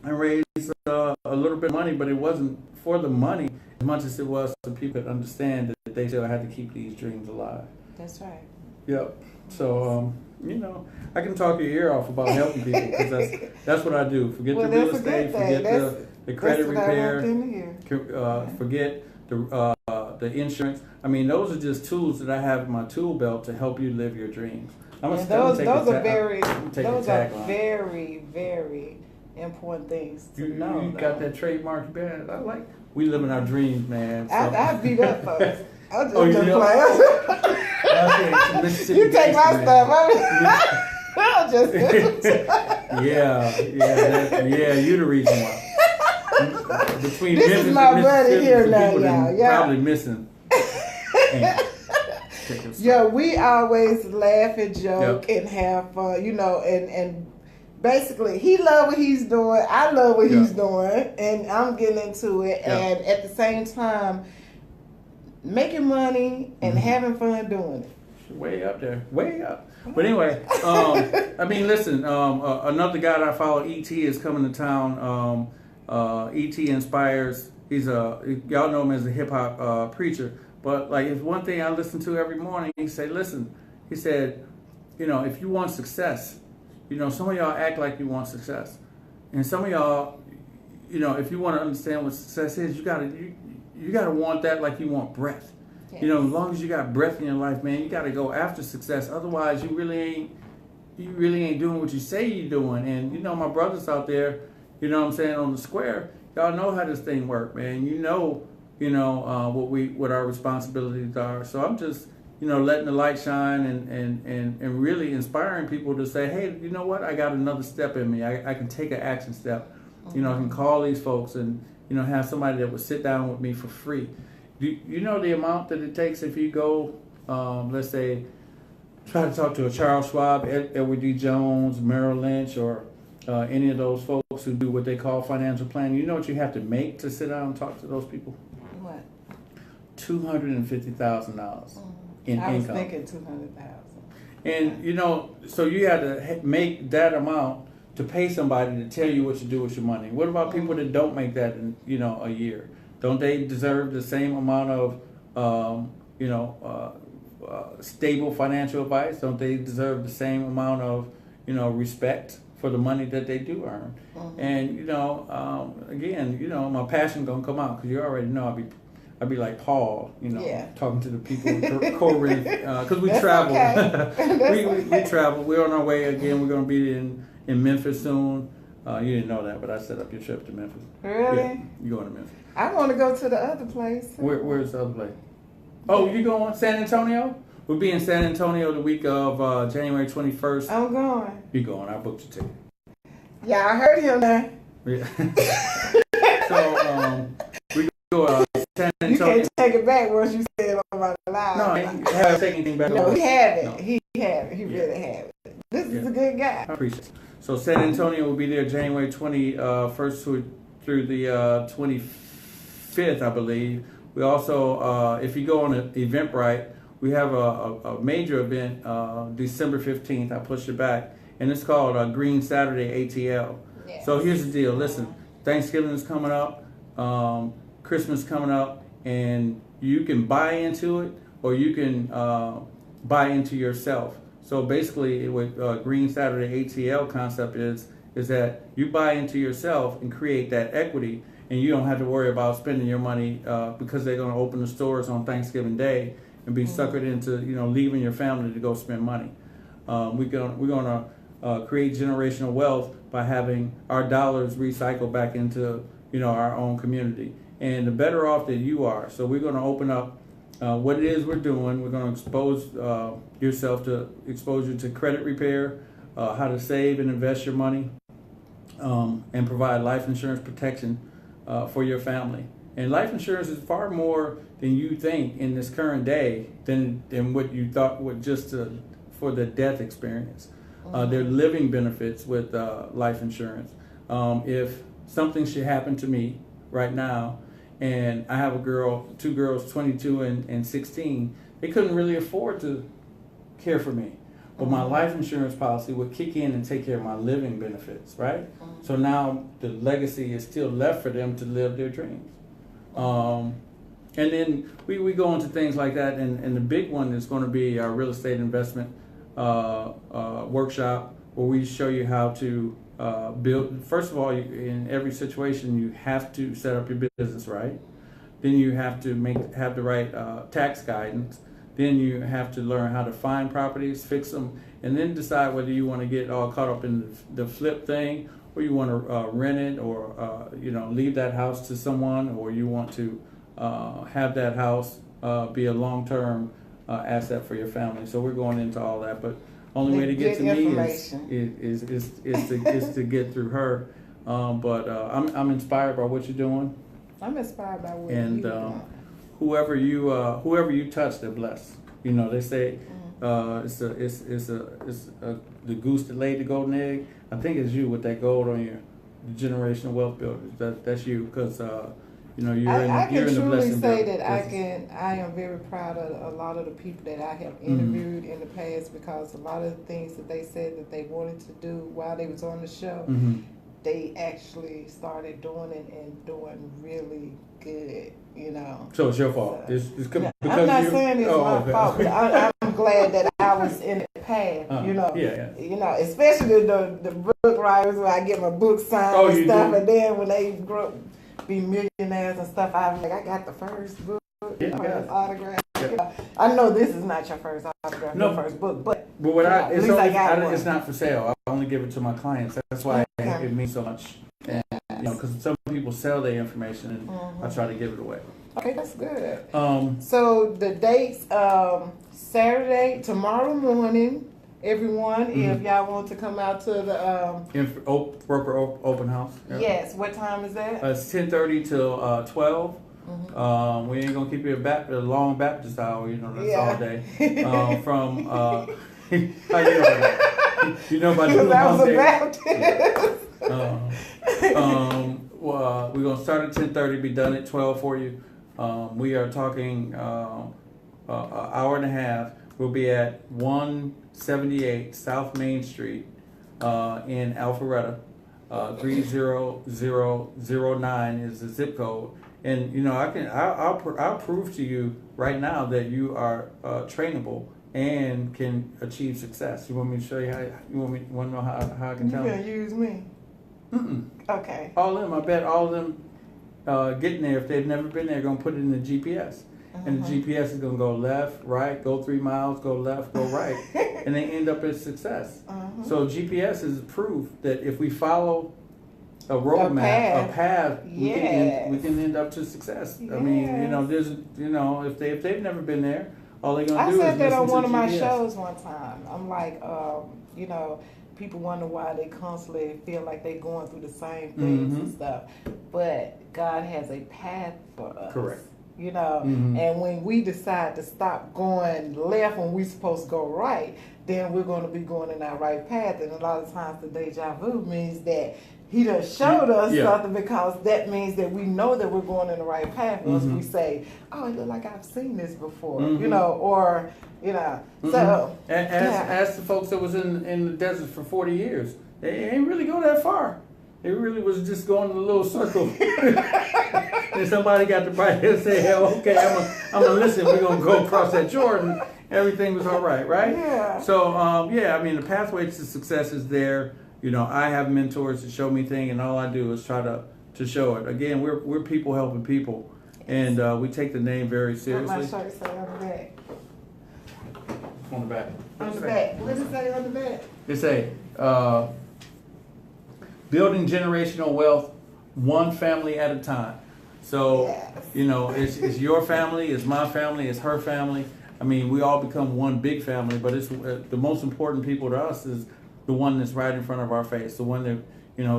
and raised a little bit of money, but it wasn't for the money as much as it was so people could understand that they still had to keep these dreams alive. That's right. Yep. So, I can talk your ear off about helping people because that's what I do. Forget the real estate, forget the credit repair, forget the insurance. Those are just tools that I have in my tool belt to help you live your dreams. Those are very important things to know. You got that trademark band. I like. We live in our dreams, man. So. I beat up folks. I'll just play. You take my stuff. I'll just. Yeah. You the reason why. Between this is my buddy here now, y'all. Probably missing. We always laugh and joke and have fun, and basically, he love what he's doing. I love what Yeah. he's doing, and I'm getting into it. Yeah. And at the same time, making money and Mhm. having fun doing it. Way up there, way up. But anyway, I mean, listen. Another guy that I follow, ET, is coming to town. ET inspires. Y'all know him as a hip hop preacher. But like, it's one thing I listen to every morning. He said, "Listen," he said, if you want success, some of y'all act like you want success, and some of y'all, if you want to understand what success is, you gotta want that like you want breath. Yes. As long as you got breath in your life, man, you got to go after success. Otherwise, you really ain't doing what you say you're doing. And my brothers out there, what I'm saying, on the square, y'all know how this thing work, man. What our responsibilities are. So I'm just letting the light shine and really inspiring people to say, hey, you know what? I got another step in me. I can take an action step. I can call these folks and have somebody that would sit down with me for free. Do you know the amount that it takes if you go, let's say, try to talk to a Charles Schwab, Edward D. Jones, Merrill Lynch, or any of those folks who do what they call financial planning? You know what you have to make to sit down and talk to those people? What? $250,000 in I was income. thinking 200,000. And so you had to make that amount to pay somebody to tell you what to do with your money. What about people that don't make that in a year? Don't they deserve the same amount of stable financial advice? Don't they deserve the same amount of respect for the money that they do earn? Mm-hmm. And again, my passion gonna come out, because you already know I'd be like Paul, talking to the people in Corinth, because we That's travel. okay. we travel. We're on our way again. We're gonna be in Memphis soon. You didn't know that, but I set up your trip to Memphis. Really? Yeah, you going to Memphis? I want to go to the other place. Where's the other place? Oh, you going San Antonio? We'll be in San Antonio the week of January 21st. I'm going. You going? I booked your ticket. Yeah, I heard him now. Yeah. So we go San You Antonio. can't take it back once you say it on my live. No, I ain't have taken anything back. No, he have it. No. He have it. He really have it. This is a good guy. I appreciate it. So San Antonio will be there January 21st through the 25th, I believe. We also, if you go on an Eventbrite, we have a major event December 15th. I pushed it back, and it's called Green Saturday ATL. Yes. So here's the deal. Listen, Thanksgiving is coming up, Christmas coming up, and you can buy into it, or you can buy into yourself. So basically, what Green Saturday ATL concept is that you buy into yourself and create that equity, and you don't have to worry about spending your money because they're going to open the stores on Thanksgiving Day and be suckered into leaving your family to go spend money. We're going to create generational wealth by having our dollars recycled back into our own community, and the better off that you are. So we're going to open up what it is we're doing. We're going to expose you to credit repair, how to save and invest your money, and provide life insurance protection for your family. And life insurance is far more than you think in this current day than what you thought would just for the death experience. There are living benefits with life insurance. If something should happen to me right now, and I have two girls, 22 and 16, they couldn't really afford to care for me. But my life insurance policy would kick in and take care of my living benefits, right? So now the legacy is still left for them to live their dreams. And then we go into things like that, and the big one is going to be our real estate investment workshop, where we show you how to build. First of all, in every situation, you have to set up your business right. Then you have to have the right tax guidance. Then you have to learn how to find properties, fix them, and then decide whether you want to get all caught up in the flip thing, or you want to rent it, or leave that house to someone, or you want to have that house be a long-term asset for your family. So we're going into all that, but only way to get to me is to get through her. But I'm inspired by what you're doing. I'm inspired by what and you're doing. whoever you touch, they're blessed. They say the goose that laid the golden egg. I think it's you with that gold on your generational wealth builders. That's you because you're in the blessing. I can truly say that I am very proud of a lot of the people that I have interviewed in the past, because a lot of the things that they said that they wanted to do while they was on the show, they actually started doing it and doing really good. So it's your fault. So, it's because I'm not saying it's my fault, but I'm glad that I was in the path. Especially the book writers where I get my book signed and stuff, and then when they grow up, be millionaires and stuff, I'm like, I got the first book, first autograph. Yeah. I know this is not your first autograph, your first book, but it's not for sale. I only give it to my clients. That's why it means so much. And because some people sell their information, and I try to give it away. Okay, that's good. So the dates, Saturday, tomorrow morning, everyone, if y'all want to come out to the broker open house. Yeah. Yes, what time is that? It's 10:30 till 12. We ain't gonna keep you a long Baptist hour. That's all day. From how you know that? You know about the Baptist. We're gonna start at 10:30, be done at 12 for you. We are talking an hour and a half. We'll be at 178 South Main Street in Alpharetta. 30009 is the zip code. And I'll prove to you right now that you are trainable and can achieve success. You want me to show you how? You want to know how I can tell you? You gonna use me? Okay. All of them, I bet all of them getting there, if they've never been there, gonna put it in the GPS. And the GPS is gonna go left, right, go 3 miles, go left, go right, and they end up as success. So GPS is proof that if we follow a roadmap, a path, we can end up to success. Yes. I mean, there's, if they've never been there, all they're gonna do is listen to GPS. I said that on one of my GPS. shows one time. I'm like, people wonder why they constantly feel like they're going through the same things and stuff, but God has a path for us. Correct. And when we decide to stop going left when we're supposed to go right, then we're going to be going in our right path. And a lot of times the deja vu means that He done showed us something, because that means that we know that we're going in the right path. Once we say, oh, it look like I've seen this before, So ask the folks that was in the desert for 40 years. They ain't really go that far. It really was just going in a little circle. And somebody got the right and say, hell, okay, I'm gonna listen. We're gonna go across that Jordan. Everything was all right? Yeah. So, the pathway to success is there. I have mentors that show me things, and all I do is try to show it. Again, we're people helping people, and we take the name very seriously. What my shirt say on the back? On the back. On the back. What does it say on the back? It say, building generational wealth, one family at a time. So, it's your family, it's my family, it's her family. I mean, we all become one big family, but it's the most important people to us is the one that's right in front of our face, the one that,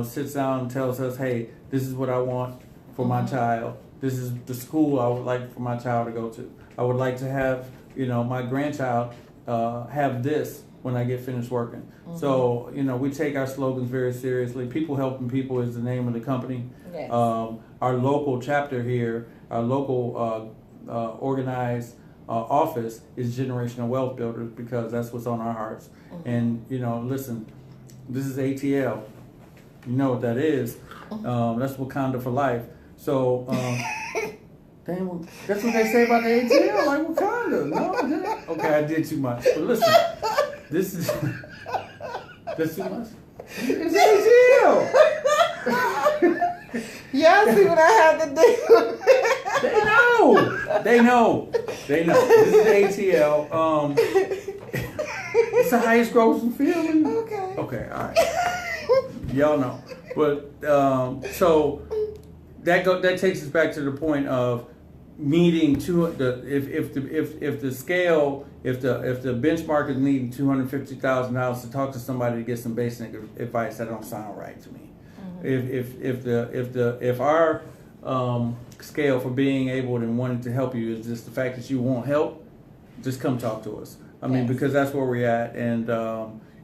sits down and tells us, hey, this is what I want for my child. This is the school I would like for my child to go to. I would like to have, my grandchild have this when I get finished working. So, we take our slogans very seriously. People helping people is the name of the company. Yes. Our local chapter here, our local organized office is Generational Wealth Builders, because that's what's on our hearts. And, listen, this is ATL. You know what that is. That's Wakanda for life. So, damn, that's what they say about the ATL, like Wakanda. No, okay, I did too much. But listen, this is, that's too much. It's ATL. Y'all see what I have to do? They know. This is ATL. It's the highest grossing film. Okay, all right. Y'all know. But so that takes us back to the point of needing if the scale, if the benchmark is needing $250,000 to talk to somebody to get some basic advice, that don't sound right to me. If our scale for being able and wanting to help you is just the fact that you want help, just come talk to us. I mean, Yes. because that's where we're at. And,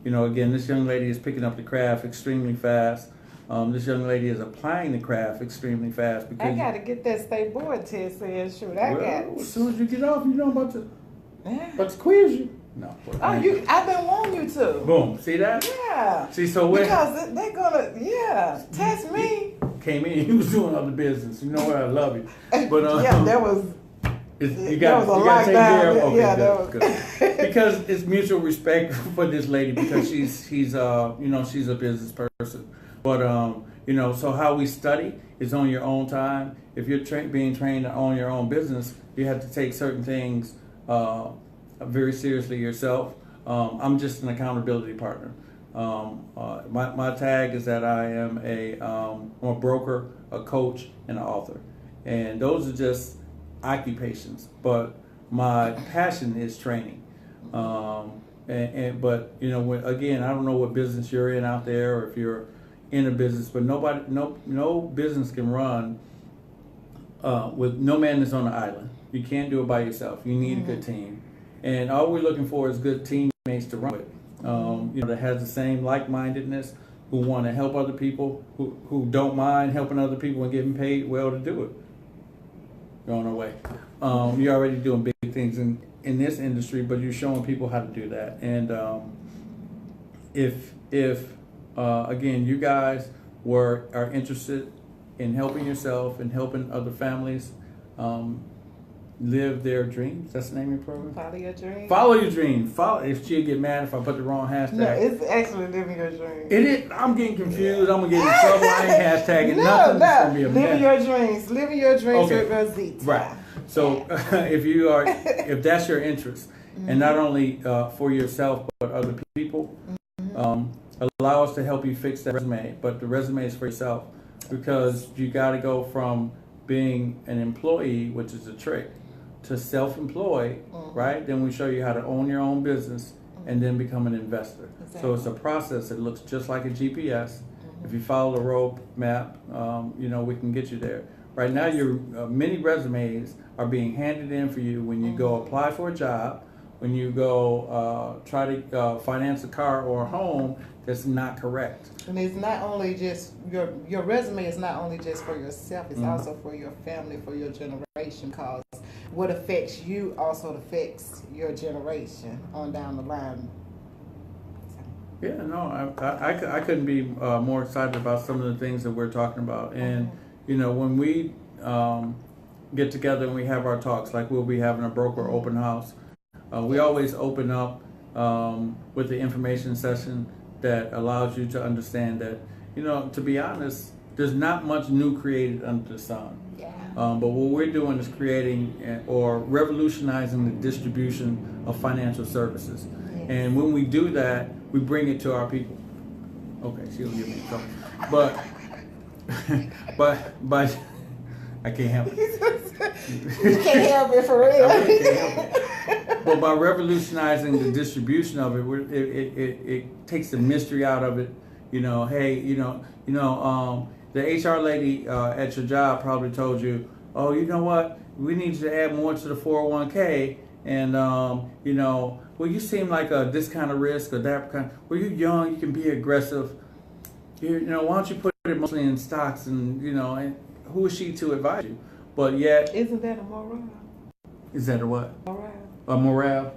you know, again, this young lady is picking up the craft extremely fast. This young lady is applying the craft extremely fast. Because I got to get that state board test in. Shoot, I got. As soon as you get off, you know about to Yeah. quiz you. No. Oh, I've been wanting you to. Boom. See that? Yeah. See, so when Because they're gonna, test me. came in, he was doing other business. You know what? I love you. But yeah, that was. you got to take care of. Okay, good. Because it's mutual respect for this lady because she's you know, she's a business person. But you know, so how we study is on your own time. If you're being trained to own your own business, you have to take certain things very seriously yourself. I'm just an accountability partner. My tag is that I am I'm a broker, a coach, and an author, and those are just occupations. But my passion is training. But you know, again, I don't know what business you're in out there, or if you're in a business, but no business can run with no man is on the island. You can't do it by yourself. You need a good team, and all we're looking for is good teammates to run with. You know, that has the same like-mindedness, who want to help other people, who don't mind helping other people and getting paid well to do it. You're on our way. You're already doing big things in this industry, but you're showing people how to do that. And if again, you guys are interested in helping yourself and helping other families live their dreams. That's the name of your program? Follow your dream. Follow your dream. If she'll get mad if I put the wrong hashtag. No, it's actually living your dream. It is. I'm getting confused. I'm going to get in trouble. I ain't hashtagging nothing. It's going to be a living mess. your dreams. Living your dreams Okay. with Rosita. Right. So if that's your interest, and not only for yourself but other people, allow us to help you fix that resume. But the resume is for yourself, because you got to go from being an employee, which is a trick, to self-employed, right? Then we show you how to own your own business and then become an investor. Exactly. So it's a process that looks just like a GPS. If you follow the road map, you know, we can get you there. Right now, your many resumes are being handed in for you when you go apply for a job, when you go try to finance a car or a home that's not correct. And it's not only just your resume is not only just for yourself, it's also for your family, for your generation, because what affects you also affects your generation on down the line. Yeah, no, I couldn't be more excited about some of the things that we're talking about. And, you know, when we get together and we have our talks, like we'll be having a broker open house, we always open up with the information session that allows you to understand that, you know, to be honest, there's not much new created under the sun. Yeah. But what we're doing is creating or revolutionizing the distribution of financial services. Yes. And when we do that, we bring it to our people. Okay, she'll give me in trouble. But I can't help it. You can't help it for real. I really can't help it. But by revolutionizing the distribution of it, it takes the mystery out of it. You know, hey, the HR lady at your job probably told you, oh, you know what? We need you to add more to the 401k, and you know, well, you seem like this kind of risk or that kind. Well, you're young, you can be aggressive. You know, why don't you put it mostly in stocks? And you know, and who is she to advise you? But yet, Isn't that a morale? is that a what? Morale. A morale?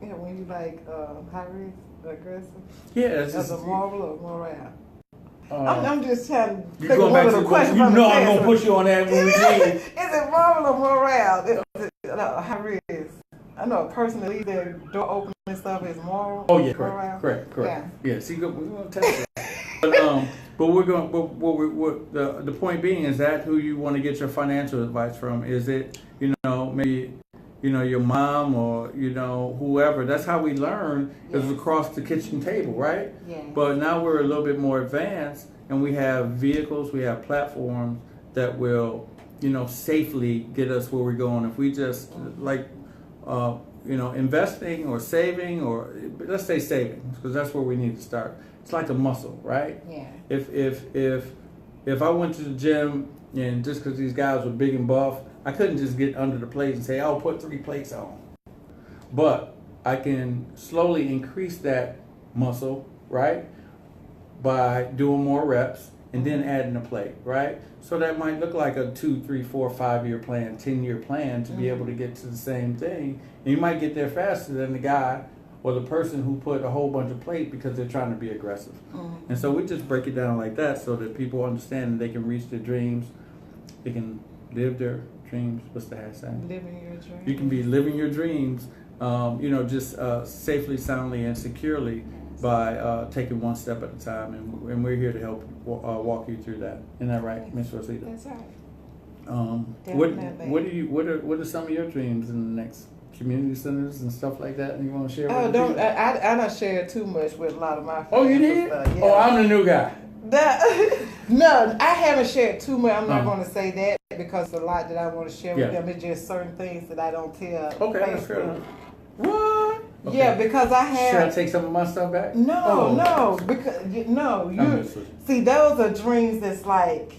Yeah, when you like high risk, aggressive. Yeah, it's As just, a moral or morale. uh, I'm just trying to you're think going of back one to of the the question. questions. You from know the I'm test. gonna push you on that when we leave. Is it moral or morale? Is it high risk? I know a person that leaves their door open and stuff is moral. Oh yeah, morale. correct. Yeah. Yeah, see, we're gonna test it. But we're going. The point being is that who you want to get your financial advice from? Is it, you know, maybe, you know, your mom or, you know, whoever? That's how we learn, is Yes. across the kitchen table, right? Yeah. But now we're a little bit more advanced, and we have vehicles, we have platforms that will, you know, safely get us where we're going. If we just like, you know, investing or saving, or let's say savings, because that's where we need to start. It's like a muscle, right? Yeah. If I went to the gym and just because these guys were big and buff, I couldn't just get under the plates and say, I'll put 3 plates on. But I can slowly increase that muscle, right, by doing more reps and then adding a plate, right? So that might look like a 2, 3, 4, 5-year plan, 10-year plan to be able to get to the same thing. And you might get there faster than the guy or the person who put a whole bunch of plate because they're trying to be aggressive. And so we just break it down like that so that people understand that they can reach their dreams. They can live their dreams. What's the hashtag? Living your dreams. You can be living your dreams, just safely, soundly, and securely by taking one step at a time. And we're here to help walk you through that. Isn't that right, Miss Rosita? That's right. Definitely. What are some of your dreams in the next community centers and stuff like that? And you want to share? Oh, don't I don't share too much with a lot of my friends. Oh, you did? Yeah. Oh, I'm the new guy. No, I haven't shared too much. I'm not going to say that because a lot that I want to share with them. It's just certain things that I don't tell. Okay, that's fair enough. What? Okay. Yeah, because I have. Should I take some of my stuff back? No, because you see, those are dreams that's like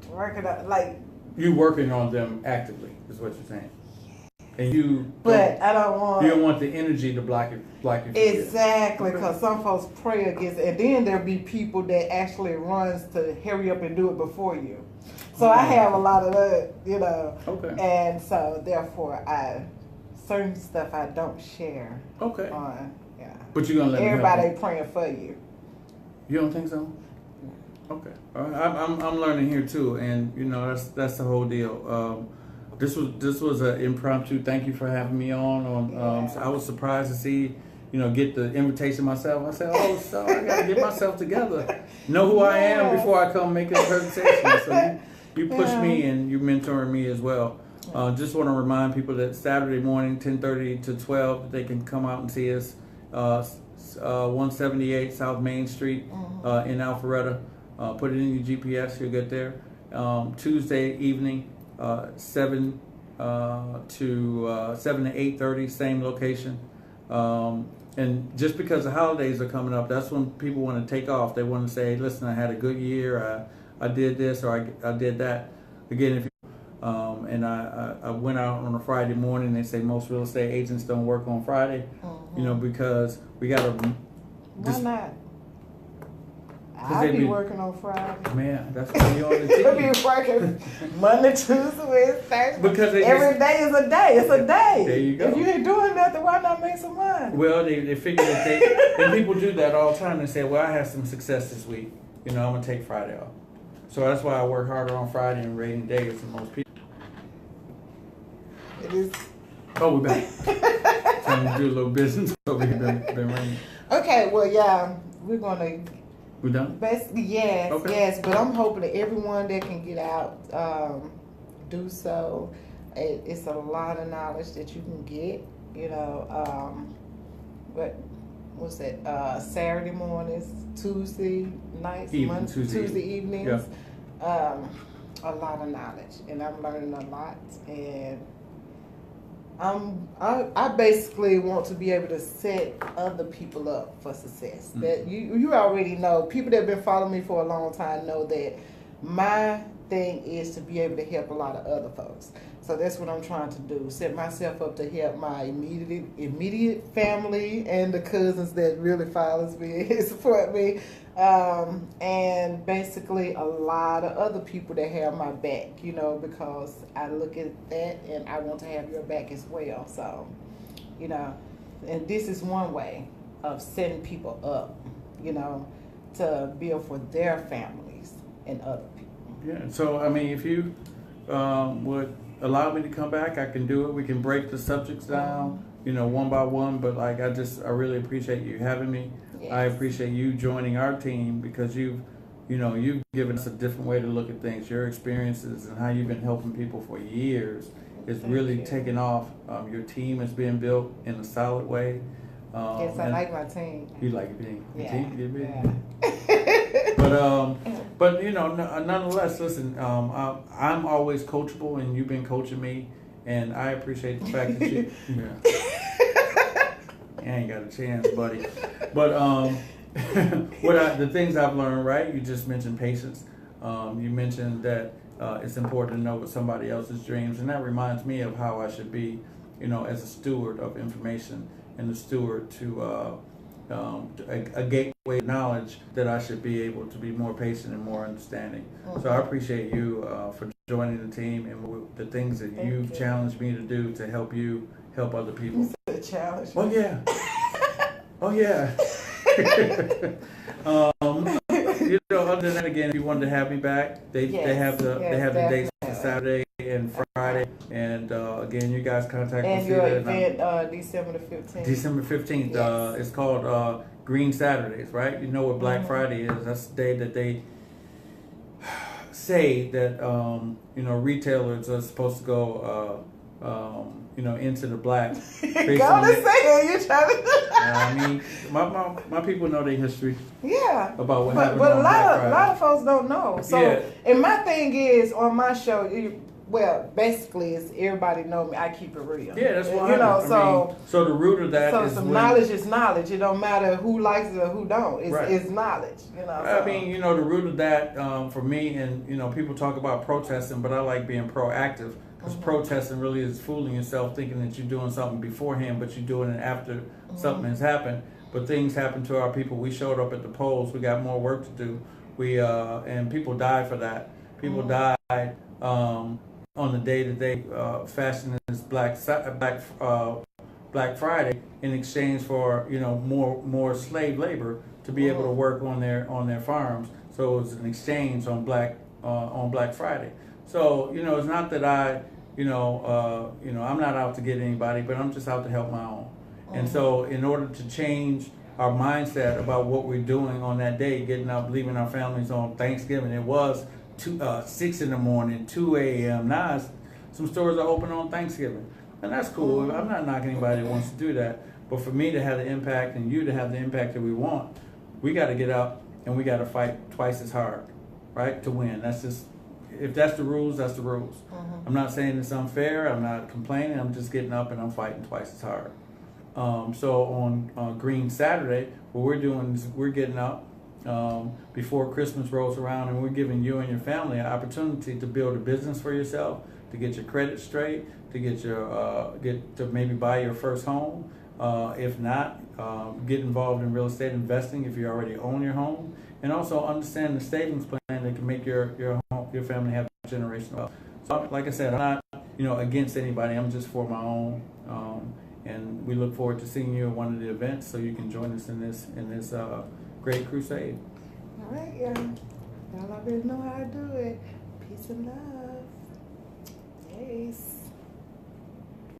working out, like you working on them actively is what you're saying. And you, but I don't want. You don't want the energy to block your. Exactly, because some folks pray against it, and then there'll be people that actually runs to hurry up and do it before you. So I have a lot of that, Okay. And so therefore, certain stuff I don't share. Okay. On, But you're gonna let everybody praying for you. You don't think so? No. Okay. I'm learning here too, and that's the whole deal. This was an impromptu. Thank you for having me on. So I was surprised to see, get the invitation myself. I said, oh, so I gotta get myself together, know who I am before I come make a presentation. So you push me and you mentoring me as well. Just want to remind people that Saturday morning, 10:30 to 12, they can come out and see us. 178 South Main Street in Alpharetta. Put it in your GPS, you'll get there. Tuesday evening. 7 to 8:30, same location. And just because the holidays are coming up, that's when people want to take off. They want to say, listen, I had a good year, I did this or I did that. Again, if you and I went out on a Friday morning. They say most real estate agents don't work on Friday, because we got to. Why not? I'll be working on Friday. Man, that's why you're on the team. I'll be working Monday, Tuesday, Wednesday, Thursday. Because every day is a day. It's a day. There you go. If you ain't doing nothing, why not make some money? Well, they figure that and people do that all the time. They say, well, I had some success this week. I'm going to take Friday off. So that's why I work harder on Friday and rainy days than most people. It is. Oh, we're back. Trying to do a little business over here. Been raining. Okay, well, yeah, we're going to. We done? Basically, yes, okay. Yes. But I'm hoping that everyone that can get out, do so. It's a lot of knowledge that you can get. What's that? Saturday mornings, Tuesday nights, Tuesday evenings. Yeah. A lot of knowledge, and I'm learning a lot. And I basically want to be able to set other people up for success. Mm-hmm. That you already know. People that have been following me for a long time know that my thing is to be able to help a lot of other folks. So that's what I'm trying to do. Set myself up to help my immediate family and the cousins that really follows me and support me. And basically a lot of other people that have my back, because I look at that and I want to have your back as well. So, and this is one way of setting people up, to build for their families and other people. Yeah. So, if you would allow me to come back, I can do it. We can break the subjects down, one by one. But I really appreciate you having me. Yes. I appreciate you joining our team because you've given us a different way to look at things. Your experiences and how you've been helping people for years is really taking off. Your team is being built in a solid way. Yes, I like my team. You like your team? Yeah. Team? Yeah. But nonetheless, listen. I'm always coachable, and you've been coaching me, and I appreciate the fact that you. I ain't got a chance, buddy. But the things I've learned, right? You just mentioned patience. You mentioned that it's important to know what somebody else's dreams, and that reminds me of how I should be as a steward of information and a steward to a gateway of knowledge that I should be able to be more patient and more understanding. So I appreciate you for joining the team and the things that you've challenged me to do to help you help other people. It's a challenge. Oh yeah. Oh yeah. Other than that, again, if you wanted to have me back, they have the dates for Saturday and Friday, and again, you guys contact and your event December the 15th. December 15th. Yes. It's called Green Saturdays, right? You know what Black Friday is? That's the day that they say that retailers are supposed to go into the black. Go to say it. You're trying to. I mean, my people know their history. Yeah. About what happened. But on Black Friday. a lot of folks don't know. So, and my thing is on my show. Basically, it's everybody know me. I keep it real. Yeah, that's what so the root of that is some knowledge is knowledge. It don't matter who likes it or who don't. It's knowledge. I mean, the root of that for me, and people talk about protesting, but I like being proactive. Because protesting really is fooling yourself, thinking that you're doing something beforehand, but you're doing it after something has happened. But things happen to our people. We showed up at the polls. We got more work to do. And people died for that. People died on the day that they fashioned this Black Friday in exchange for more slave labor to be able to work on their farms. So it was an exchange on Black Friday. So it's not that I'm not out to get anybody, but I'm just out to help my own. And so in order to change our mindset about what we're doing on that day, getting up, leaving our families on Thanksgiving, it was 6 in the morning, 2 a.m. Now some stores are open on Thanksgiving, and that's cool. I'm not knocking anybody that wants to do that, but for me to have the impact and you to have the impact that we want, we got to get up and we got to fight twice as hard, right, to win. That's just, if that's the rules, that's the rules. I'm not saying it's unfair. I'm not complaining. I'm just getting up and I'm fighting twice as hard. So on Green Saturday, what we're doing is we're getting up before Christmas rolls around, and we're giving you and your family an opportunity to build a business for yourself, to get your credit straight, to to maybe buy your first home. If not, get involved in real estate investing if you already own your home, and also understand the savings plan that can make your family have generational wealth. So, like I said, I'm not against anybody. I'm just for my own. And we look forward to seeing you at one of the events, so you can join us in this great crusade. All right, y'all. Y'all already know how to do it. Peace and love.